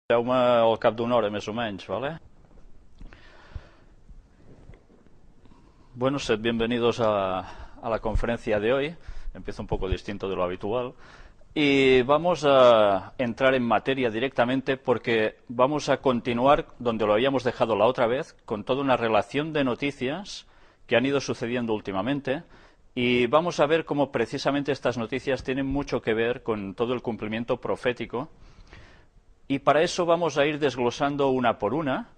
Deu-me al cap d'una hora, més o menys, ¿vale? Bueno, sed bienvenidos a la conferencia de hoy. Empieza un poco distinto de lo habitual. Y vamos a entrar en materia directamente porque vamos a continuar donde lo habíamos dejado la otra vez, con toda una relación de noticias que han ido sucediendo últimamente. Y vamos a ver cómo precisamente estas noticias tienen mucho que ver con todo el cumplimiento profético. Y para eso vamos a ir desglosando una por una,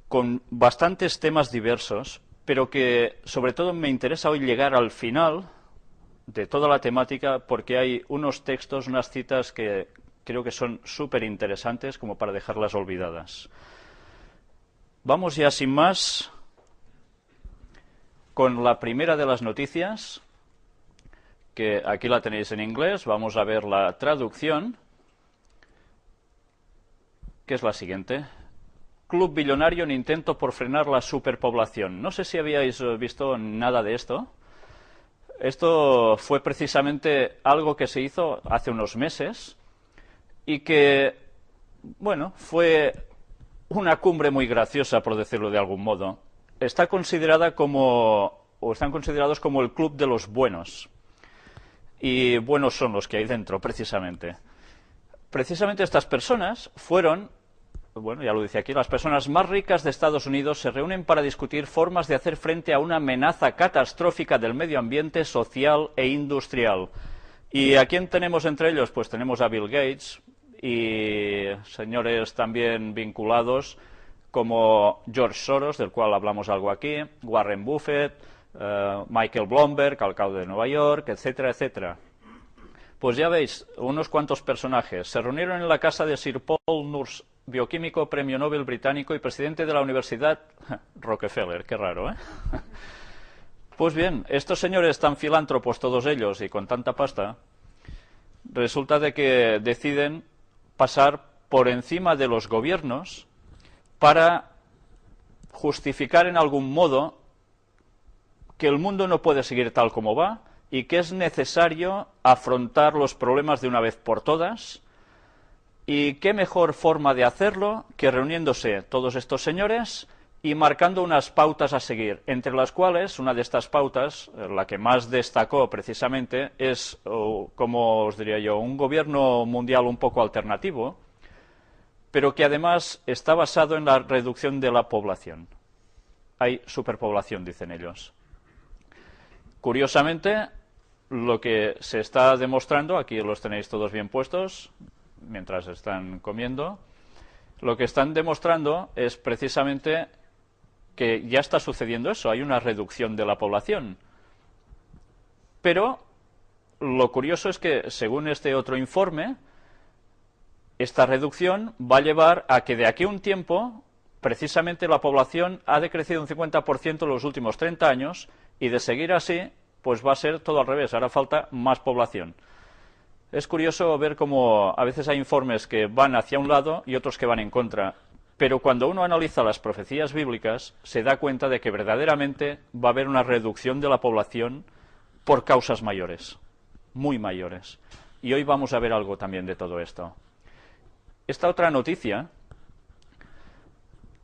con bastantes temas diversos, pero que sobre todo me interesa hoy llegar al final de toda la temática porque hay unos textos, unas citas que creo que son súper interesantes como para dejarlas olvidadas. Vamos ya sin más con la primera de las noticias, que aquí la tenéis en inglés. Vamos a ver la traducción, que es la siguiente. Club billonario en intento por frenar la superpoblación. No sé si habíais visto nada de esto. Esto fue precisamente algo que se hizo hace unos meses y que, bueno, fue una cumbre muy graciosa, por decirlo de algún modo. Está considerada como, o están considerados como el club de los buenos. Y buenos son los que hay dentro, precisamente. Precisamente estas personas fueron, bueno, ya lo dice aquí, las personas más ricas de Estados Unidos se reúnen para discutir formas de hacer frente a una amenaza catastrófica del medio ambiente, social e industrial. ¿Y a quién tenemos entre ellos? Pues tenemos a Bill Gates y señores también vinculados como George Soros, del cual hablamos algo aquí, Warren Buffett, Michael Bloomberg, alcalde de Nueva York, etcétera, etcétera. Pues ya veis, unos cuantos personajes se reunieron en la casa de Sir Paul Nurse, bioquímico, premio Nobel británico y presidente de la Universidad Rockefeller. Qué raro, ¿eh? Pues bien, estos señores tan filántropos todos ellos y con tanta pasta, resulta de que deciden pasar por encima de los gobiernos para justificar en algún modo que el mundo no puede seguir tal como va y que es necesario afrontar los problemas de una vez por todas. Y qué mejor forma de hacerlo que reuniéndose todos estos señores y marcando unas pautas a seguir, entre las cuales una de estas pautas, la que más destacó precisamente, es, como os diría yo, un gobierno mundial un poco alternativo, pero que además está basado en la reducción de la población. Hay superpoblación, dicen ellos. Curiosamente, lo que se está demostrando, aquí los tenéis todos bien puestos, mientras están comiendo, lo que están demostrando es precisamente que ya está sucediendo eso, hay una reducción de la población. Pero lo curioso es que, según este otro informe, esta reducción va a llevar a que de aquí a un tiempo, precisamente la población ha decrecido un 50% en los últimos 30 años, y de seguir así, pues va a ser todo al revés, hará falta más población. Es curioso ver cómo a veces hay informes que van hacia un lado y otros que van en contra, pero cuando uno analiza las profecías bíblicas se da cuenta de que verdaderamente va a haber una reducción de la población por causas mayores, muy mayores. Y hoy vamos a ver algo también de todo esto. Esta otra noticia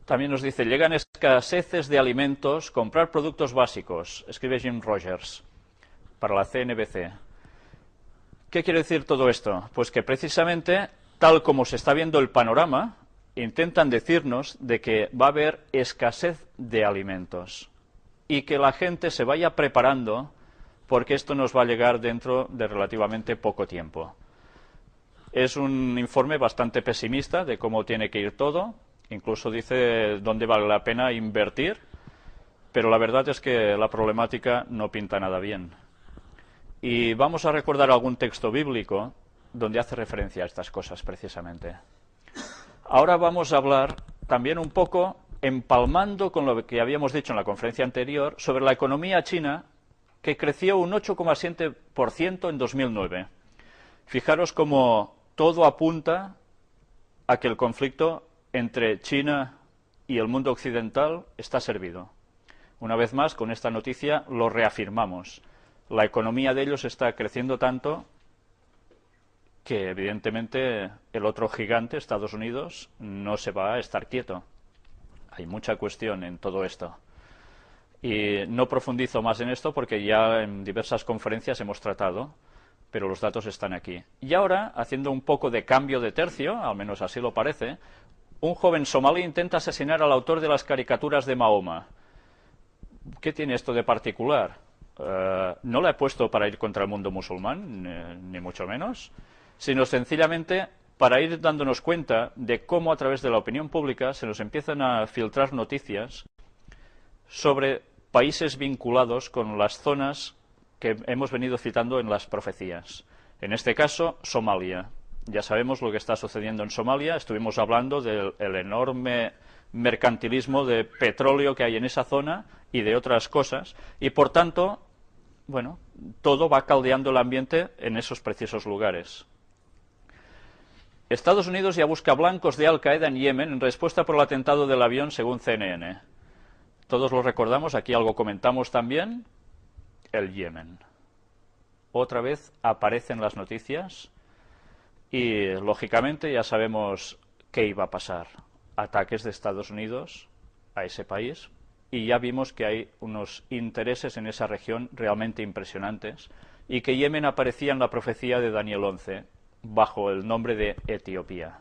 también nos dice: llegan escaseces de alimentos, comprar productos básicos, escribe Jim Rogers para la CNBC. ¿Qué quiere decir todo esto? Pues que precisamente, tal como se está viendo el panorama, intentan decirnos de que va a haber escasez de alimentos y que la gente se vaya preparando porque esto nos va a llegar dentro de relativamente poco tiempo. Es un informe bastante pesimista de cómo tiene que ir todo, incluso dice dónde vale la pena invertir, pero la verdad es que la problemática no pinta nada bien. Y vamos a recordar algún texto bíblico donde hace referencia a estas cosas precisamente. Ahora vamos a hablar también un poco, empalmando con lo que habíamos dicho en la conferencia anterior, sobre la economía china, que creció un 8,7% en 2009. Fijaros cómo todo apunta a que el conflicto entre China y el mundo occidental está servido. Una vez más, con esta noticia lo reafirmamos. La economía de ellos está creciendo tanto que evidentemente el otro gigante, Estados Unidos, no se va a estar quieto. Hay mucha cuestión en todo esto. Y no profundizo más en esto porque ya en diversas conferencias hemos tratado, pero los datos están aquí. Y ahora, haciendo un poco de cambio de tercio, al menos así lo parece, un joven somalí intenta asesinar al autor de las caricaturas de Mahoma. ¿Qué tiene esto de particular? No la he puesto para ir contra el mundo musulmán, ni mucho menos, sino sencillamente para ir dándonos cuenta de cómo a través de la opinión pública se nos empiezan a filtrar noticias sobre países vinculados con las zonas que hemos venido citando en las profecías. En este caso, Somalia. Ya sabemos lo que está sucediendo en Somalia. Estuvimos hablando del enorme mercantilismo de petróleo que hay en esa zona y de otras cosas. Y, por tanto, bueno, todo va caldeando el ambiente en esos preciosos lugares. Estados Unidos ya busca blancos de Al-Qaeda en Yemen en respuesta por el atentado del avión, según CNN. Todos lo recordamos, aquí algo comentamos también, el Yemen. Otra vez aparece en las noticias y, lógicamente, ya sabemos qué iba a pasar. Ataques de Estados Unidos a ese país y ya vimos que hay unos intereses en esa región realmente impresionantes y que Yemen aparecía en la profecía de Daniel 11 bajo el nombre de Etiopía.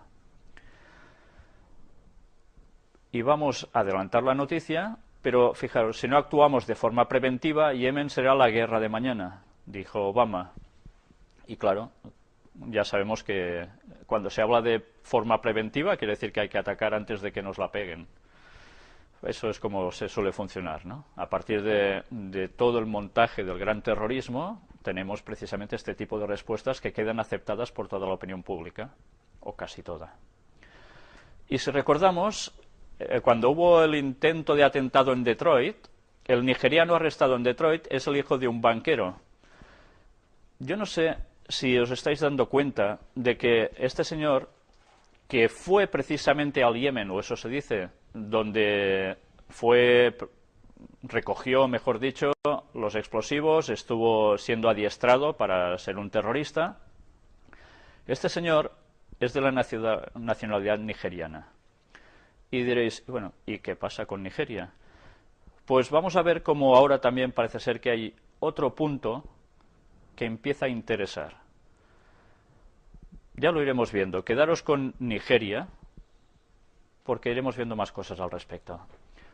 Y vamos a adelantar la noticia. Pero fijaros, si no actuamos de forma preventiva, Yemen será la guerra de mañana, dijo Obama. Y claro, ya sabemos que cuando se habla de forma preventiva quiere decir que hay que atacar antes de que nos la peguen. Eso es como se suele funcionar, ¿no? A partir de todo el montaje del gran terrorismo, tenemos precisamente este tipo de respuestas que quedan aceptadas por toda la opinión pública, o casi toda. Y si recordamos, cuando hubo el intento de atentado en Detroit, el nigeriano arrestado en Detroit es el hijo de un banquero. Yo no sé si os estáis dando cuenta de que este señor, que fue precisamente al Yemen, o eso se dice, donde recogió, mejor dicho, los explosivos, estuvo siendo adiestrado para ser un terrorista, este señor es de la nacionalidad nigeriana. Y diréis, bueno, ¿y qué pasa con Nigeria? Pues vamos a ver cómo ahora también parece ser que hay otro punto que empieza a interesar. Ya lo iremos viendo. Quedaros con Nigeria, porque iremos viendo más cosas al respecto.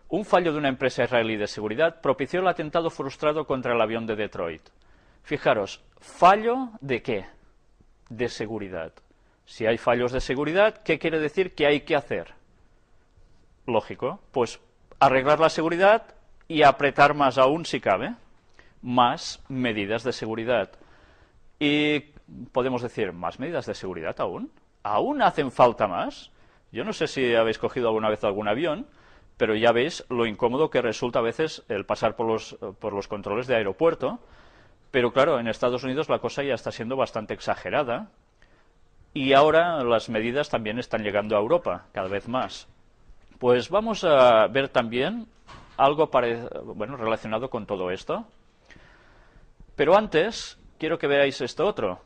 Un fallo de una empresa israelí de seguridad propició el atentado frustrado contra el avión de Detroit. Fijaros, ¿fallo de qué? De seguridad. Si hay fallos de seguridad, ¿qué quiere decir que hay que hacer? Lógico, pues arreglar la seguridad y apretar más aún si cabe, más medidas de seguridad. Y podemos decir, ¿más medidas de seguridad aún? ¿Aún hacen falta más? Yo no sé si habéis cogido alguna vez algún avión, pero ya veis lo incómodo que resulta a veces el pasar por los controles de aeropuerto. Pero claro, en Estados Unidos la cosa ya está siendo bastante exagerada y ahora las medidas también están llegando a Europa, cada vez más. Pues vamos a ver también algo relacionado con todo esto. Pero antes, quiero que veáis esto otro.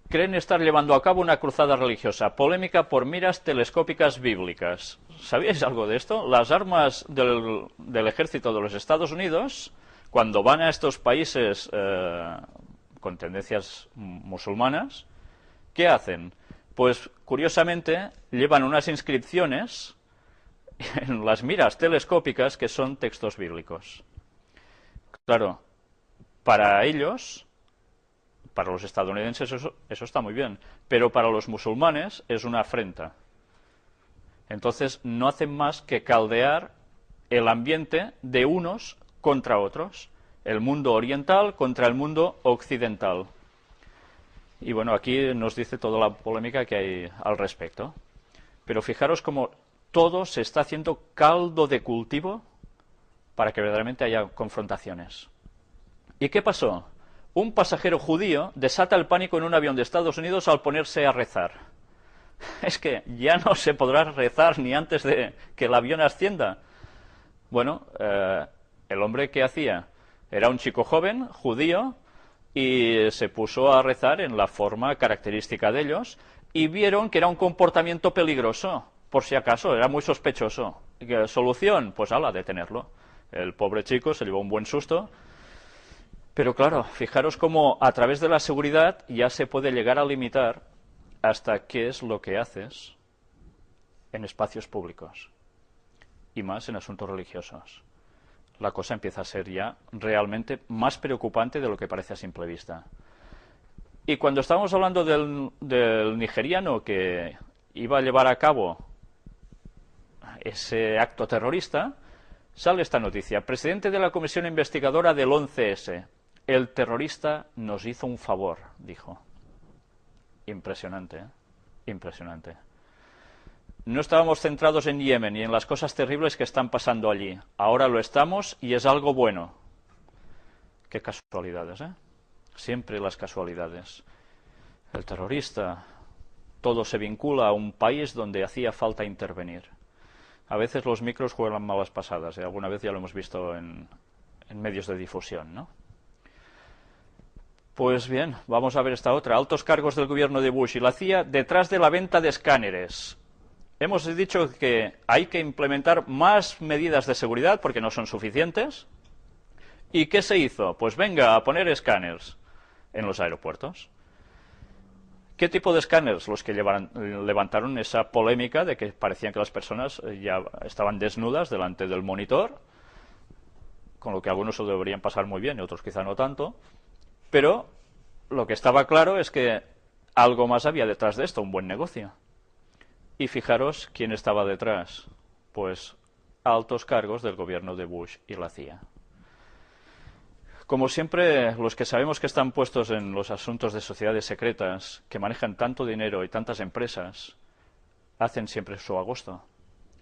Creen estar llevando a cabo una cruzada religiosa, polémica por miras telescópicas bíblicas. ¿Sabíais algo de esto? Las armas del ejército de los Estados Unidos, cuando van a estos países con tendencias musulmanas, ¿qué hacen? Pues, curiosamente, llevan unas inscripciones en las miras telescópicas que son textos bíblicos. Claro, para ellos, para los estadounidenses eso está muy bien, pero para los musulmanes es una afrenta. Entonces, no hacen más que caldear el ambiente de unos contra otros, el mundo oriental contra el mundo occidental. Y bueno, aquí nos dice toda la polémica que hay al respecto. Pero fijaros cómo todo se está haciendo caldo de cultivo para que verdaderamente haya confrontaciones. ¿Y qué pasó? Un pasajero judío desata el pánico en un avión de Estados Unidos al ponerse a rezar. Es que ya no se podrá rezar ni antes de que el avión ascienda. Bueno, el hombre que hacía era un chico joven, judío, y se puso a rezar en la forma característica de ellos y vieron que era un comportamiento peligroso, por si acaso, era muy sospechoso. ¿Qué solución? Pues ala, detenerlo. El pobre chico se llevó un buen susto, pero claro, fijaros cómo a través de la seguridad ya se puede llegar a limitar hasta qué es lo que haces en espacios públicos, y más en asuntos religiosos. La cosa empieza a ser ya realmente más preocupante de lo que parece a simple vista. Y cuando estábamos hablando del nigeriano que iba a llevar a cabo ese acto terrorista, sale esta noticia. Presidente de la comisión investigadora del 11S. El terrorista nos hizo un favor, dijo. Impresionante, ¿eh? Impresionante. No estábamos centrados en Yemen y en las cosas terribles que están pasando allí. Ahora lo estamos y es algo bueno. Qué casualidades, ¿eh? Siempre las casualidades. El terrorista, todo se vincula a un país donde hacía falta intervenir. A veces los micros juegan malas pasadas, ¿eh? Alguna vez ya lo hemos visto en medios de difusión, ¿no? Pues bien, vamos a ver esta otra. Altos cargos del gobierno de Bush y la CIA detrás de la venta de escáneres. Hemos dicho que hay que implementar más medidas de seguridad porque no son suficientes. ¿Y qué se hizo? Pues venga, a poner escáneres en los aeropuertos. ¿Qué tipo de escáneres? Los que levantaron esa polémica de que parecían que las personas ya estaban desnudas delante del monitor, con lo que algunos se deberían pasar muy bien y otros quizá no tanto. Pero lo que estaba claro es que algo más había detrás de esto, un buen negocio. Y fijaros quién estaba detrás. Pues altos cargos del gobierno de Bush y la CIA. Como siempre, los que sabemos que están puestos en los asuntos de sociedades secretas, que manejan tanto dinero y tantas empresas, hacen siempre su agosto.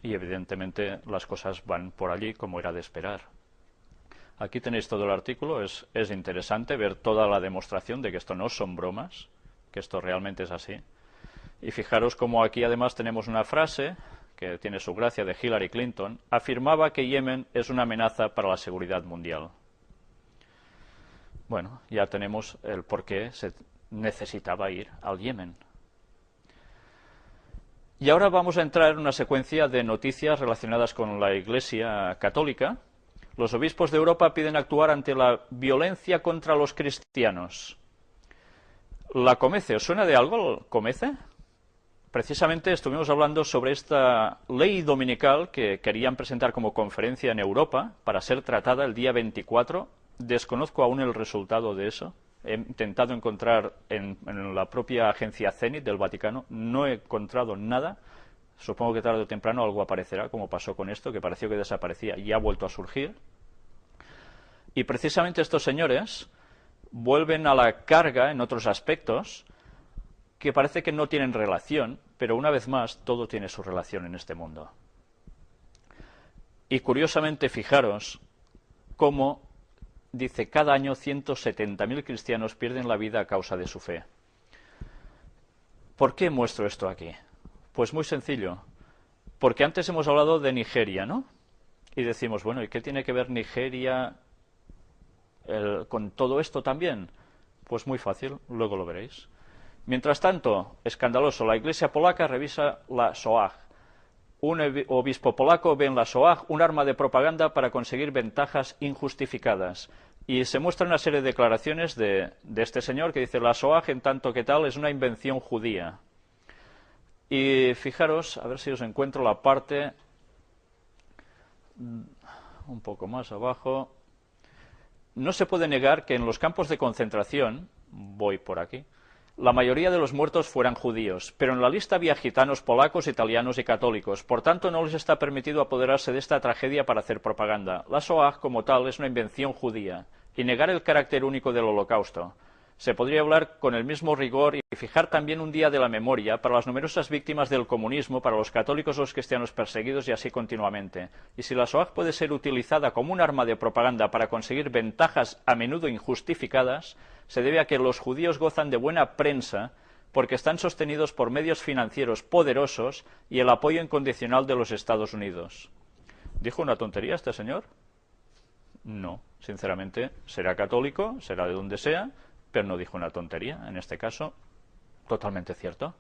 Y evidentemente las cosas van por allí como era de esperar. Aquí tenéis todo el artículo, es interesante ver toda la demostración de que esto no son bromas, que esto realmente es así. Y fijaros cómo aquí además tenemos una frase, que tiene su gracia, de Hillary Clinton, afirmaba que Yemen es una amenaza para la seguridad mundial. Bueno, ya tenemos el por qué se necesitaba ir al Yemen. Y ahora vamos a entrar en una secuencia de noticias relacionadas con la Iglesia Católica. Los obispos de Europa piden actuar ante la violencia contra los cristianos. La Comece, ¿os suena de algo Comece? Precisamente estuvimos hablando sobre esta ley dominical que querían presentar como conferencia en Europa para ser tratada el día 24. Desconozco aún el resultado de eso. He intentado encontrar en la propia agencia Zenit del Vaticano. No he encontrado nada. Supongo que tarde o temprano algo aparecerá, como pasó con esto, que pareció que desaparecía y ha vuelto a surgir. Y precisamente estos señores vuelven a la carga en otros aspectos que parece que no tienen relación, pero una vez más todo tiene su relación en este mundo. Y curiosamente, fijaros cómo dice, cada año 170.000 cristianos pierden la vida a causa de su fe. ¿Por qué muestro esto aquí? Pues muy sencillo, porque antes hemos hablado de Nigeria, ¿no? Y decimos, bueno, ¿y qué tiene que ver Nigeria con todo esto también? Pues muy fácil, luego lo veréis. Mientras tanto, escandaloso, la Iglesia polaca revisa la SOAG. Un obispo polaco ve en la SOAG un arma de propaganda para conseguir ventajas injustificadas. Y se muestra una serie de declaraciones de este señor que dice, la SOAG, en tanto que tal, es una invención judía. Y fijaros, a ver si os encuentro la parte un poco más abajo. No se puede negar que en los campos de concentración, voy por aquí, la mayoría de los muertos fueran judíos, pero en la lista había gitanos, polacos, italianos y católicos. Por tanto, no les está permitido apoderarse de esta tragedia para hacer propaganda. La SOAG, como tal, es una invención judía, y negar el carácter único del Holocausto. Se podría hablar con el mismo rigor y fijar también un día de la memoria para las numerosas víctimas del comunismo, para los católicos o los cristianos perseguidos y así continuamente. Y si la SOAG puede ser utilizada como un arma de propaganda para conseguir ventajas a menudo injustificadas, se debe a que los judíos gozan de buena prensa porque están sostenidos por medios financieros poderosos y el apoyo incondicional de los Estados Unidos. ¿Dijo una tontería este señor? No, sinceramente, será católico, será de donde sea, pero no dijo una tontería, en este caso, totalmente cierto.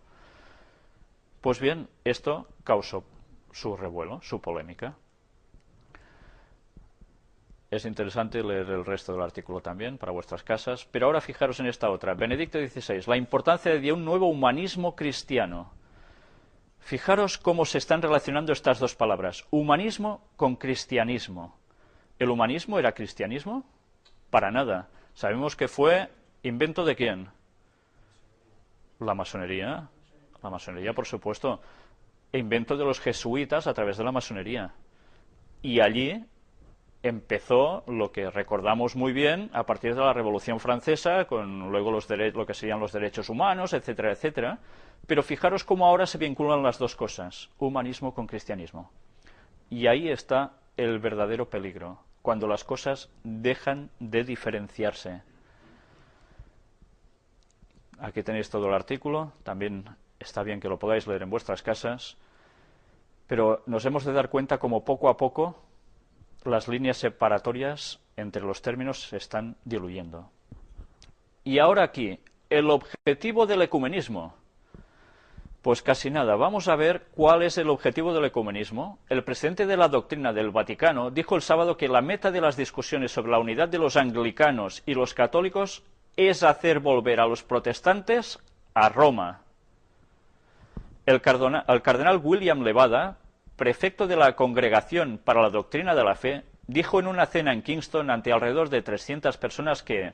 Pues bien, esto causó su revuelo, su polémica. Es interesante leer el resto del artículo también para vuestras casas, pero ahora fijaros en esta otra. Benedicto XVI, la importancia de un nuevo humanismo cristiano. Fijaros cómo se están relacionando estas dos palabras, humanismo con cristianismo. ¿El humanismo era cristianismo? Para nada. Sabemos que fue invento de quién. La masonería. La masonería, por supuesto. Invento de los jesuitas a través de la masonería. Y allí empezó lo que recordamos muy bien a partir de la Revolución Francesa, con luego lo que serían los derechos humanos, etcétera, etcétera. Pero fijaros cómo ahora se vinculan las dos cosas, humanismo con cristianismo. Y ahí está el verdadero peligro, cuando las cosas dejan de diferenciarse. Aquí tenéis todo el artículo, también está bien que lo podáis leer en vuestras casas, pero nos hemos de dar cuenta como poco a poco las líneas separatorias entre los términos se están diluyendo. Y ahora aquí, el objetivo del ecumenismo. Pues casi nada. Vamos a ver cuál es el objetivo del ecumenismo. El presidente de la doctrina del Vaticano dijo el sábado que la meta de las discusiones sobre la unidad de los anglicanos y los católicos es hacer volver a los protestantes a Roma. El cardenal William Levada, prefecto de la Congregación para la Doctrina de la Fe, dijo en una cena en Kingston ante alrededor de 300 personas que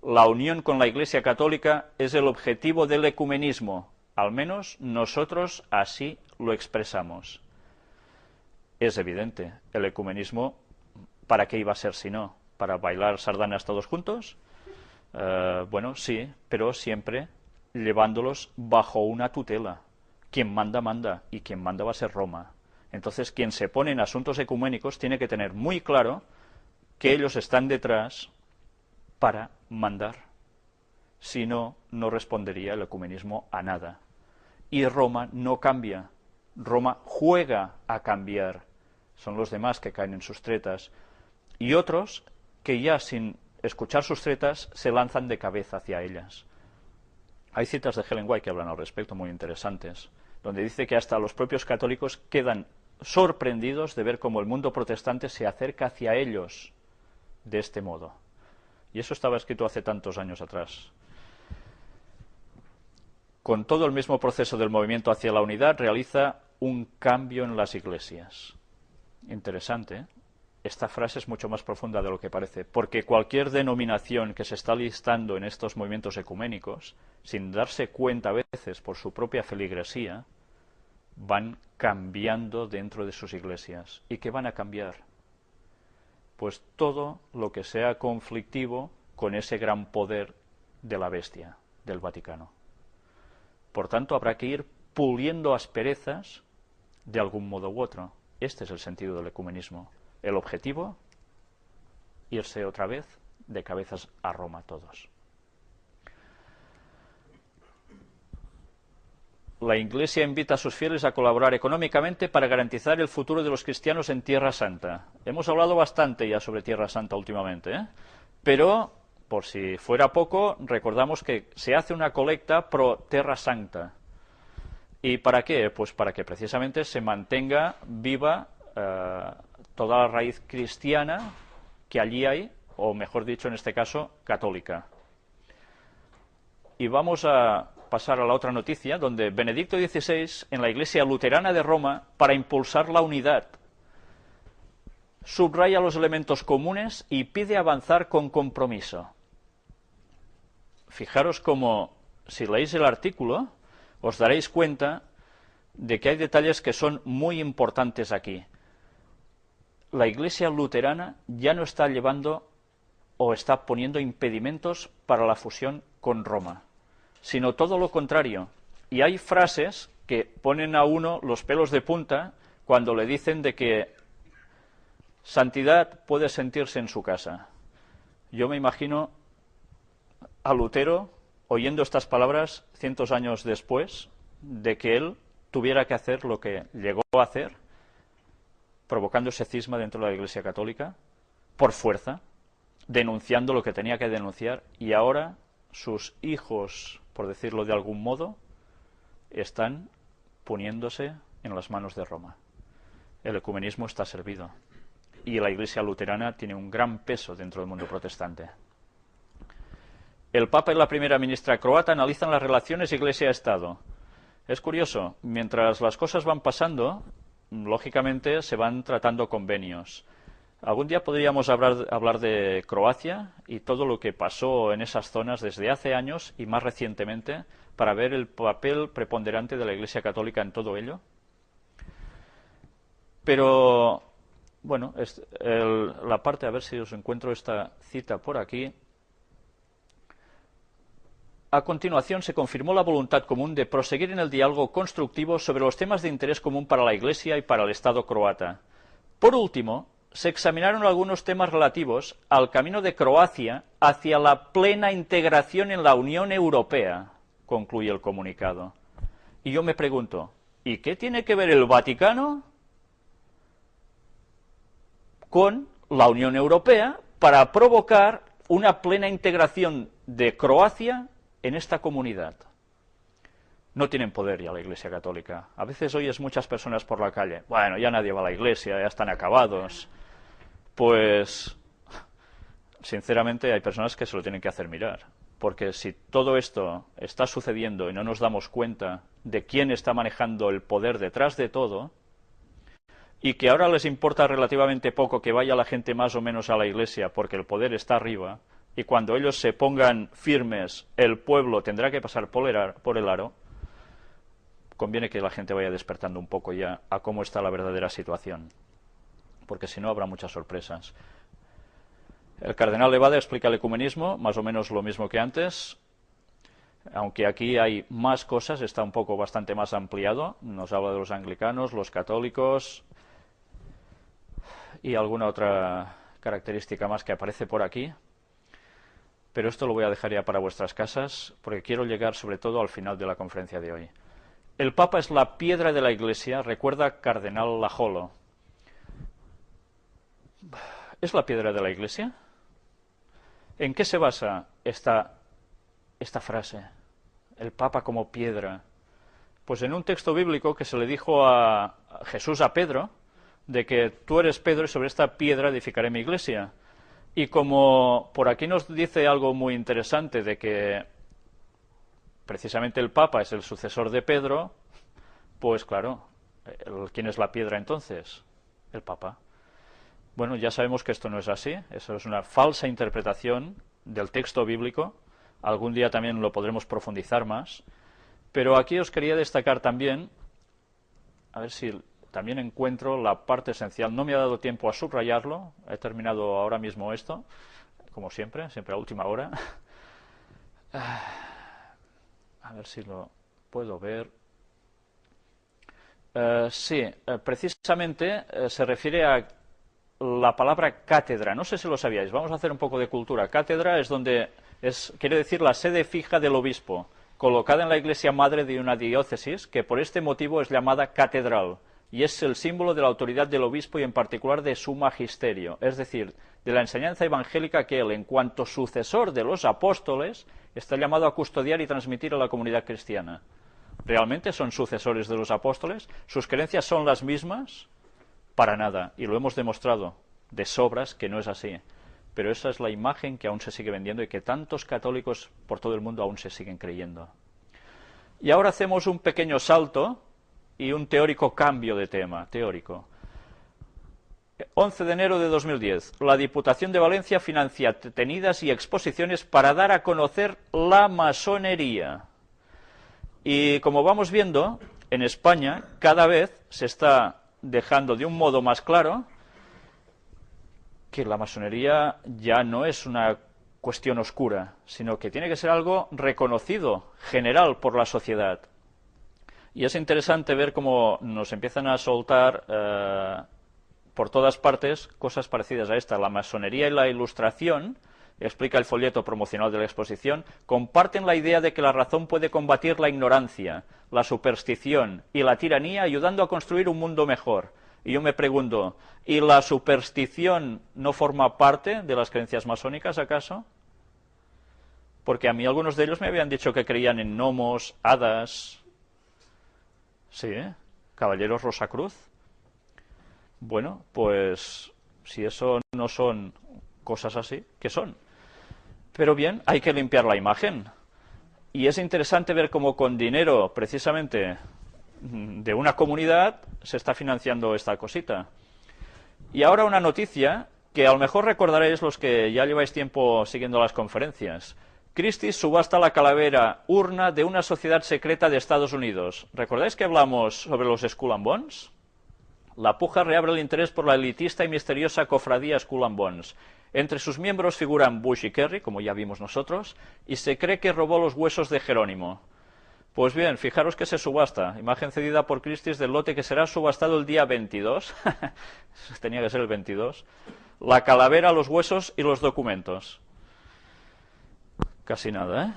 la unión con la Iglesia Católica es el objetivo del ecumenismo. Al menos nosotros así lo expresamos. Es evidente, el ecumenismo, ¿para qué iba a ser si no? ¿Para bailar sardanas todos juntos? Bueno, sí, pero siempre llevándolos bajo una tutela. Quien manda, manda, y quien manda va a ser Roma. Entonces, quien se pone en asuntos ecuménicos tiene que tener muy claro que ellos están detrás para mandar. Si no, no respondería el ecumenismo a nada. Y Roma no cambia. Roma juega a cambiar. Son los demás que caen en sus tretas. Y otros que ya sin escuchar sus tretas se lanzan de cabeza hacia ellas. Hay citas de Ellen White que hablan al respecto muy interesantes, donde dice que hasta los propios católicos quedan sorprendidos de ver cómo el mundo protestante se acerca hacia ellos de este modo. Y eso estaba escrito hace tantos años atrás. Con todo el mismo proceso del movimiento hacia la unidad, realiza un cambio en las iglesias. Interesante, ¿eh? Esta frase es mucho más profunda de lo que parece, porque cualquier denominación que se está listando en estos movimientos ecuménicos, sin darse cuenta a veces por su propia feligresía, van cambiando dentro de sus iglesias. ¿Y qué van a cambiar? Pues todo lo que sea conflictivo con ese gran poder de la bestia, del Vaticano. Por tanto, habrá que ir puliendo asperezas de algún modo u otro. Este es el sentido del ecumenismo. El objetivo, irse otra vez de cabezas a Roma todos. La Iglesia invita a sus fieles a colaborar económicamente para garantizar el futuro de los cristianos en Tierra Santa. Hemos hablado bastante ya sobre Tierra Santa últimamente, ¿eh? Pero, por si fuera poco, recordamos que se hace una colecta pro Terra Sancta. ¿Y para qué? Pues para que precisamente se mantenga viva toda la raíz cristiana que allí hay, o mejor dicho en este caso, católica. Y vamos a pasar a la otra noticia, donde Benedicto XVI, en la Iglesia Luterana de Roma, para impulsar la unidad, subraya los elementos comunes y pide avanzar con compromiso. Fijaros cómo, si leéis el artículo, os daréis cuenta de que hay detalles que son muy importantes aquí. La Iglesia luterana ya no está llevando o está poniendo impedimentos para la fusión con Roma, sino todo lo contrario. Y hay frases que ponen a uno los pelos de punta cuando le dicen de que santidad puede sentirse en su casa. Yo me imagino a Lutero oyendo estas palabras cientos años después de que él tuviera que hacer lo que llegó a hacer, provocando ese cisma dentro de la Iglesia Católica, por fuerza, denunciando lo que tenía que denunciar, y ahora sus hijos, por decirlo de algún modo, están poniéndose en las manos de Roma. El ecumenismo está servido y la Iglesia luterana tiene un gran peso dentro del mundo protestante. El Papa y la primera ministra croata analizan las relaciones Iglesia-Estado. Es curioso, mientras las cosas van pasando, lógicamente se van tratando convenios. Algún día podríamos hablar de Croacia y todo lo que pasó en esas zonas desde hace años y más recientemente para ver el papel preponderante de la Iglesia Católica en todo ello. Pero, bueno, la parte, a ver si os encuentro esta cita por aquí. A continuación, se confirmó la voluntad común de proseguir en el diálogo constructivo sobre los temas de interés común para la Iglesia y para el Estado croata. Por último, se examinaron algunos temas relativos al camino de Croacia hacia la plena integración en la Unión Europea, concluye el comunicado. Y yo me pregunto, ¿y qué tiene que ver el Vaticano con la Unión Europea para provocar una plena integración de Croacia en esta comunidad? No tienen poder ya la Iglesia Católica. A veces oyes muchas personas por la calle, bueno, ya nadie va a la Iglesia, ya están acabados. Pues, sinceramente, hay personas que se lo tienen que hacer mirar. Porque si todo esto está sucediendo y no nos damos cuenta de quién está manejando el poder detrás de todo, y que ahora les importa relativamente poco que vaya la gente más o menos a la Iglesia porque el poder está arriba, y cuando ellos se pongan firmes, el pueblo tendrá que pasar por el aro, conviene que la gente vaya despertando un poco ya a cómo está la verdadera situación, porque si no habrá muchas sorpresas. El cardenal Levada explica el ecumenismo, más o menos lo mismo que antes, aunque aquí hay más cosas, está un poco bastante más ampliado. Nos habla de los anglicanos, los católicos y alguna otra característica más que aparece por aquí. Pero esto lo voy a dejar ya para vuestras casas, porque quiero llegar sobre todo al final de la conferencia de hoy. El Papa es la piedra de la Iglesia, recuerda Cardenal Lajolo. ¿Es la piedra de la Iglesia? ¿En qué se basa esta frase? El Papa como piedra. Pues en un texto bíblico que se le dijo a Jesús a Pedro, de que tú eres Pedro y sobre esta piedra edificaré mi iglesia. Y como por aquí nos dice algo muy interesante de que precisamente el Papa es el sucesor de Pedro, pues claro, ¿quién es la piedra entonces? El Papa. Bueno, ya sabemos que esto no es así, eso es una falsa interpretación del texto bíblico, algún día también lo podremos profundizar más, pero aquí os quería destacar también, a ver si también encuentro la parte esencial, no me ha dado tiempo a subrayarlo, he terminado ahora mismo esto, como siempre a última hora, a ver si lo puedo ver. Precisamente se refiere a la palabra cátedra, no sé si lo sabíais, vamos a hacer un poco de cultura. Cátedra es quiere decir la sede fija del obispo, colocada en la iglesia madre de una diócesis, que por este motivo es llamada catedral, y es el símbolo de la autoridad del obispo y en particular de su magisterio, es decir, de la enseñanza evangélica que él, en cuanto sucesor de los apóstoles, está llamado a custodiar y transmitir a la comunidad cristiana. ¿Realmente son sucesores de los apóstoles? ¿Sus creencias son las mismas? Para nada, y lo hemos demostrado de sobras que no es así. Pero esa es la imagen que aún se sigue vendiendo y que tantos católicos por todo el mundo aún se siguen creyendo. Y ahora hacemos un pequeño salto y un teórico cambio de tema, teórico. 11 de enero de 2010, la Diputación de Valencia financia tenidas y exposiciones para dar a conocer la masonería. Y como vamos viendo, en España cada vez se está dejando de un modo más claro que la masonería ya no es una cuestión oscura, sino que tiene que ser algo reconocido, general por la sociedad. Y es interesante ver cómo nos empiezan a soltar por todas partes cosas parecidas a esta. La masonería y la ilustración, explica el folleto promocional de la exposición, comparten la idea de que la razón puede combatir la ignorancia, la superstición y la tiranía, ayudando a construir un mundo mejor. Y yo me pregunto, ¿y la superstición no forma parte de las creencias masónicas, acaso? porque a mí algunos de ellos me habían dicho que creían en gnomos, hadas, sí, caballeros Rosacruz. Bueno, pues si eso no son cosas así, ¿qué son? Pero bien, hay que limpiar la imagen. Y es interesante ver cómo con dinero, precisamente, de una comunidad, se está financiando esta cosita. Y ahora una noticia que a lo mejor recordaréis los que ya lleváis tiempo siguiendo las conferencias. Christie's subasta la calavera urna de una sociedad secreta de Estados Unidos. ¿Recordáis que hablamos sobre los Skull and Bones? La puja reabre el interés por la elitista y misteriosa cofradía Skull and Bones. Entre sus miembros figuran Bush y Kerry, como ya vimos nosotros, y se cree que robó los huesos de Jerónimo. Pues bien, fijaros que se subasta. Imagen cedida por Christie's del lote que será subastado el día 22. Tenía que ser el 22. La calavera, los huesos y los documentos. Casi nada, ¿eh?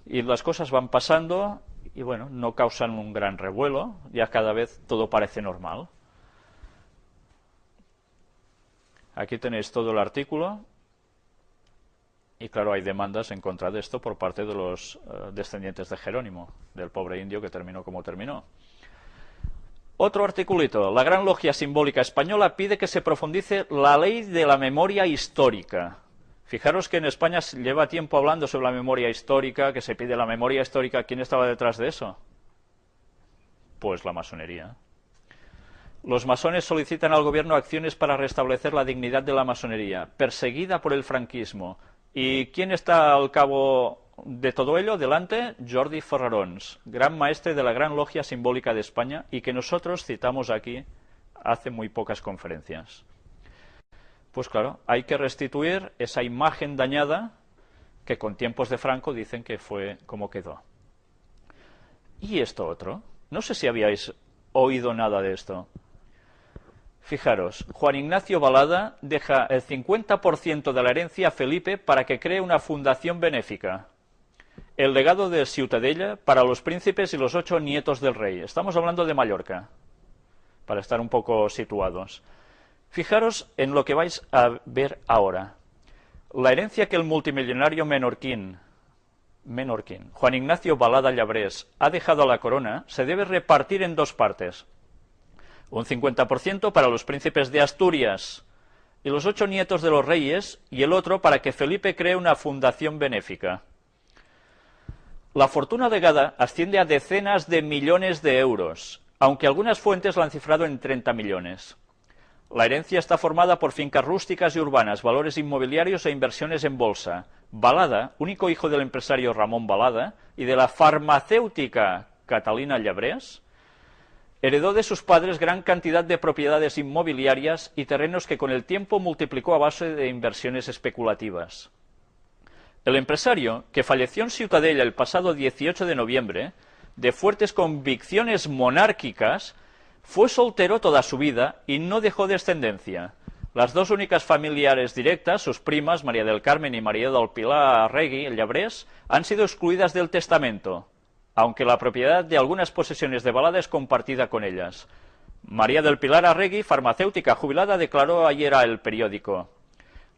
Y las cosas van pasando y, bueno, no causan un gran revuelo. Ya cada vez todo parece normal. Aquí tenéis todo el artículo. Y claro, hay demandas en contra de esto por parte de los descendientes de Jerónimo, del pobre indio que terminó como terminó. Otro articulito. La Gran Logia Simbólica Española pide que se profundice la ley de la memoria histórica. Fijaros que en España se lleva tiempo hablando sobre la memoria histórica, que se pide la memoria histórica. ¿Quién estaba detrás de eso? Pues la masonería. Los masones solicitan al gobierno acciones para restablecer la dignidad de la masonería, perseguida por el franquismo. ¿Y quién está al cabo de todo ello? Delante, Jordi Ferrarons, gran maestre de la Gran Logia Simbólica de España y que nosotros citamos aquí hace muy pocas conferencias. Pues claro, hay que restituir esa imagen dañada que con tiempos de Franco dicen que fue como quedó. ¿Y esto otro? No sé si habíais oído nada de esto. Fijaros, Juan Ignacio Balada deja el 50% de la herencia a Felipe para que cree una fundación benéfica. El legado de Ciutadella para los príncipes y los 8 nietos del rey. Estamos hablando de Mallorca, para estar un poco situados. Fijaros en lo que vais a ver ahora. La herencia que el multimillonario menorquín, Juan Ignacio Balada Llabrés, ha dejado a la corona, se debe repartir en dos partes. Un 50% para los príncipes de Asturias y los 8 nietos de los reyes, y el otro para que Felipe cree una fundación benéfica. La fortuna legada asciende a decenas de millones de euros, aunque algunas fuentes la han cifrado en 30 millones. La herencia está formada por fincas rústicas y urbanas, valores inmobiliarios e inversiones en bolsa. Balada, único hijo del empresario Ramón Balada y de la farmacéutica Catalina Llabrés, heredó de sus padres gran cantidad de propiedades inmobiliarias y terrenos que con el tiempo multiplicó a base de inversiones especulativas. El empresario, que falleció en Ciutadella el pasado 18 de noviembre, de fuertes convicciones monárquicas, fue soltero toda su vida y no dejó descendencia. Las dos únicas familiares directas, sus primas, María del Carmen y María del Pilar Arregui, el Llabrés, han sido excluidas del testamento, aunque la propiedad de algunas posesiones de Balada es compartida con ellas. María del Pilar Arregui, farmacéutica jubilada, declaró ayer a El Periódico: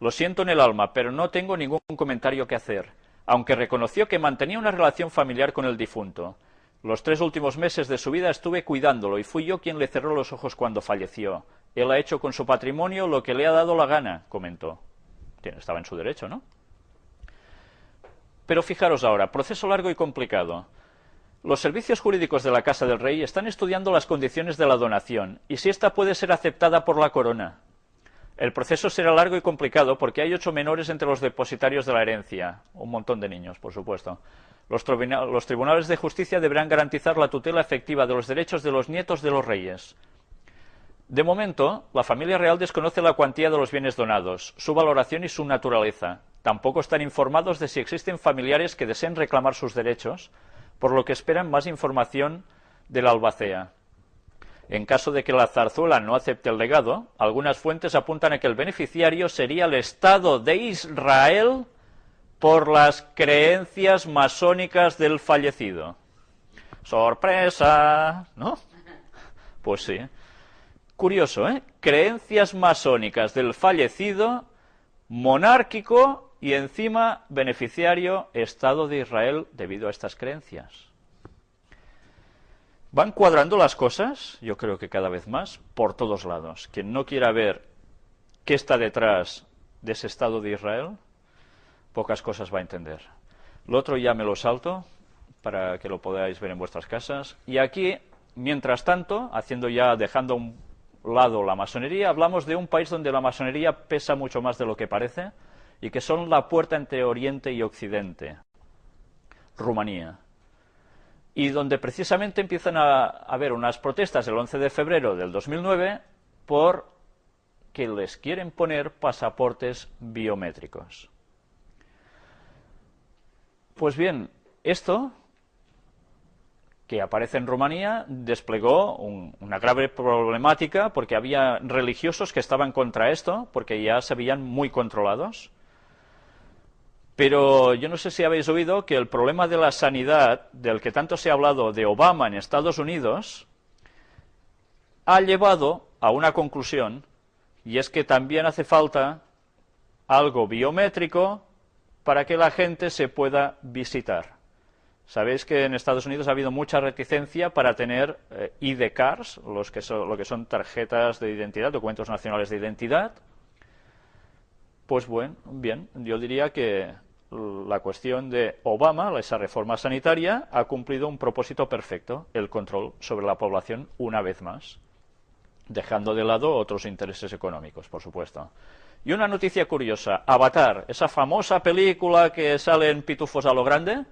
«Lo siento en el alma, pero no tengo ningún comentario que hacer», aunque reconoció que mantenía una relación familiar con el difunto. «Los 3 últimos meses de su vida estuve cuidándolo y fui yo quien le cerró los ojos cuando falleció. Él ha hecho con su patrimonio lo que le ha dado la gana», comentó. Estaba en su derecho, ¿no? Pero fijaros ahora, proceso largo y complicado. Los servicios jurídicos de la Casa del Rey están estudiando las condiciones de la donación y si ésta puede ser aceptada por la corona. El proceso será largo y complicado porque hay 8 menores entre los depositarios de la herencia, un montón de niños, por supuesto. Los tribunales de justicia deberán garantizar la tutela efectiva de los derechos de los nietos de los reyes. De momento, la familia real desconoce la cuantía de los bienes donados, su valoración y su naturaleza. Tampoco están informados de si existen familiares que deseen reclamar sus derechos, por lo que esperan más información de la albacea. En caso de que la zarzuela no acepte el legado, algunas fuentes apuntan a que el beneficiario sería el Estado de Israel por las creencias masónicas del fallecido. ¡Sorpresa! ¿No? Pues sí. Curioso, ¿eh? Creencias masónicas del fallecido, monárquico y encima beneficiario Estado de Israel debido a estas creencias. ¿Van cuadrando las cosas? Yo creo que cada vez más, por todos lados. Quien no quiera ver qué está detrás de ese Estado de Israel, pocas cosas va a entender. Lo otro ya me lo salto para que lo podáis ver en vuestras casas. Y aquí, mientras tanto, dejando a un lado la masonería, hablamos de un país donde la masonería pesa mucho más de lo que parece y que son la puerta entre Oriente y Occidente, Rumanía. Y donde precisamente empiezan a haber unas protestas el 11 de febrero del 2009 por que les quieren poner pasaportes biométricos. Pues bien, esto que aparece en Rumanía desplegó una grave problemática porque había religiosos que estaban contra esto, porque ya se veían muy controlados. Pero yo no sé si habéis oído que el problema de la sanidad, del que tanto se ha hablado de Obama en Estados Unidos, ha llevado a una conclusión, y es que también hace falta algo biométrico para que la gente se pueda visitar. Sabéis que en Estados Unidos ha habido mucha reticencia para tener ID cards, lo que son tarjetas de identidad, documentos nacionales de identidad. Pues bueno, bien, yo diría que la cuestión de Obama, esa reforma sanitaria, ha cumplido un propósito perfecto, el control sobre la población una vez más, dejando de lado otros intereses económicos, por supuesto. Y una noticia curiosa, Avatar, esa famosa película que sale en Pitufos a lo grande,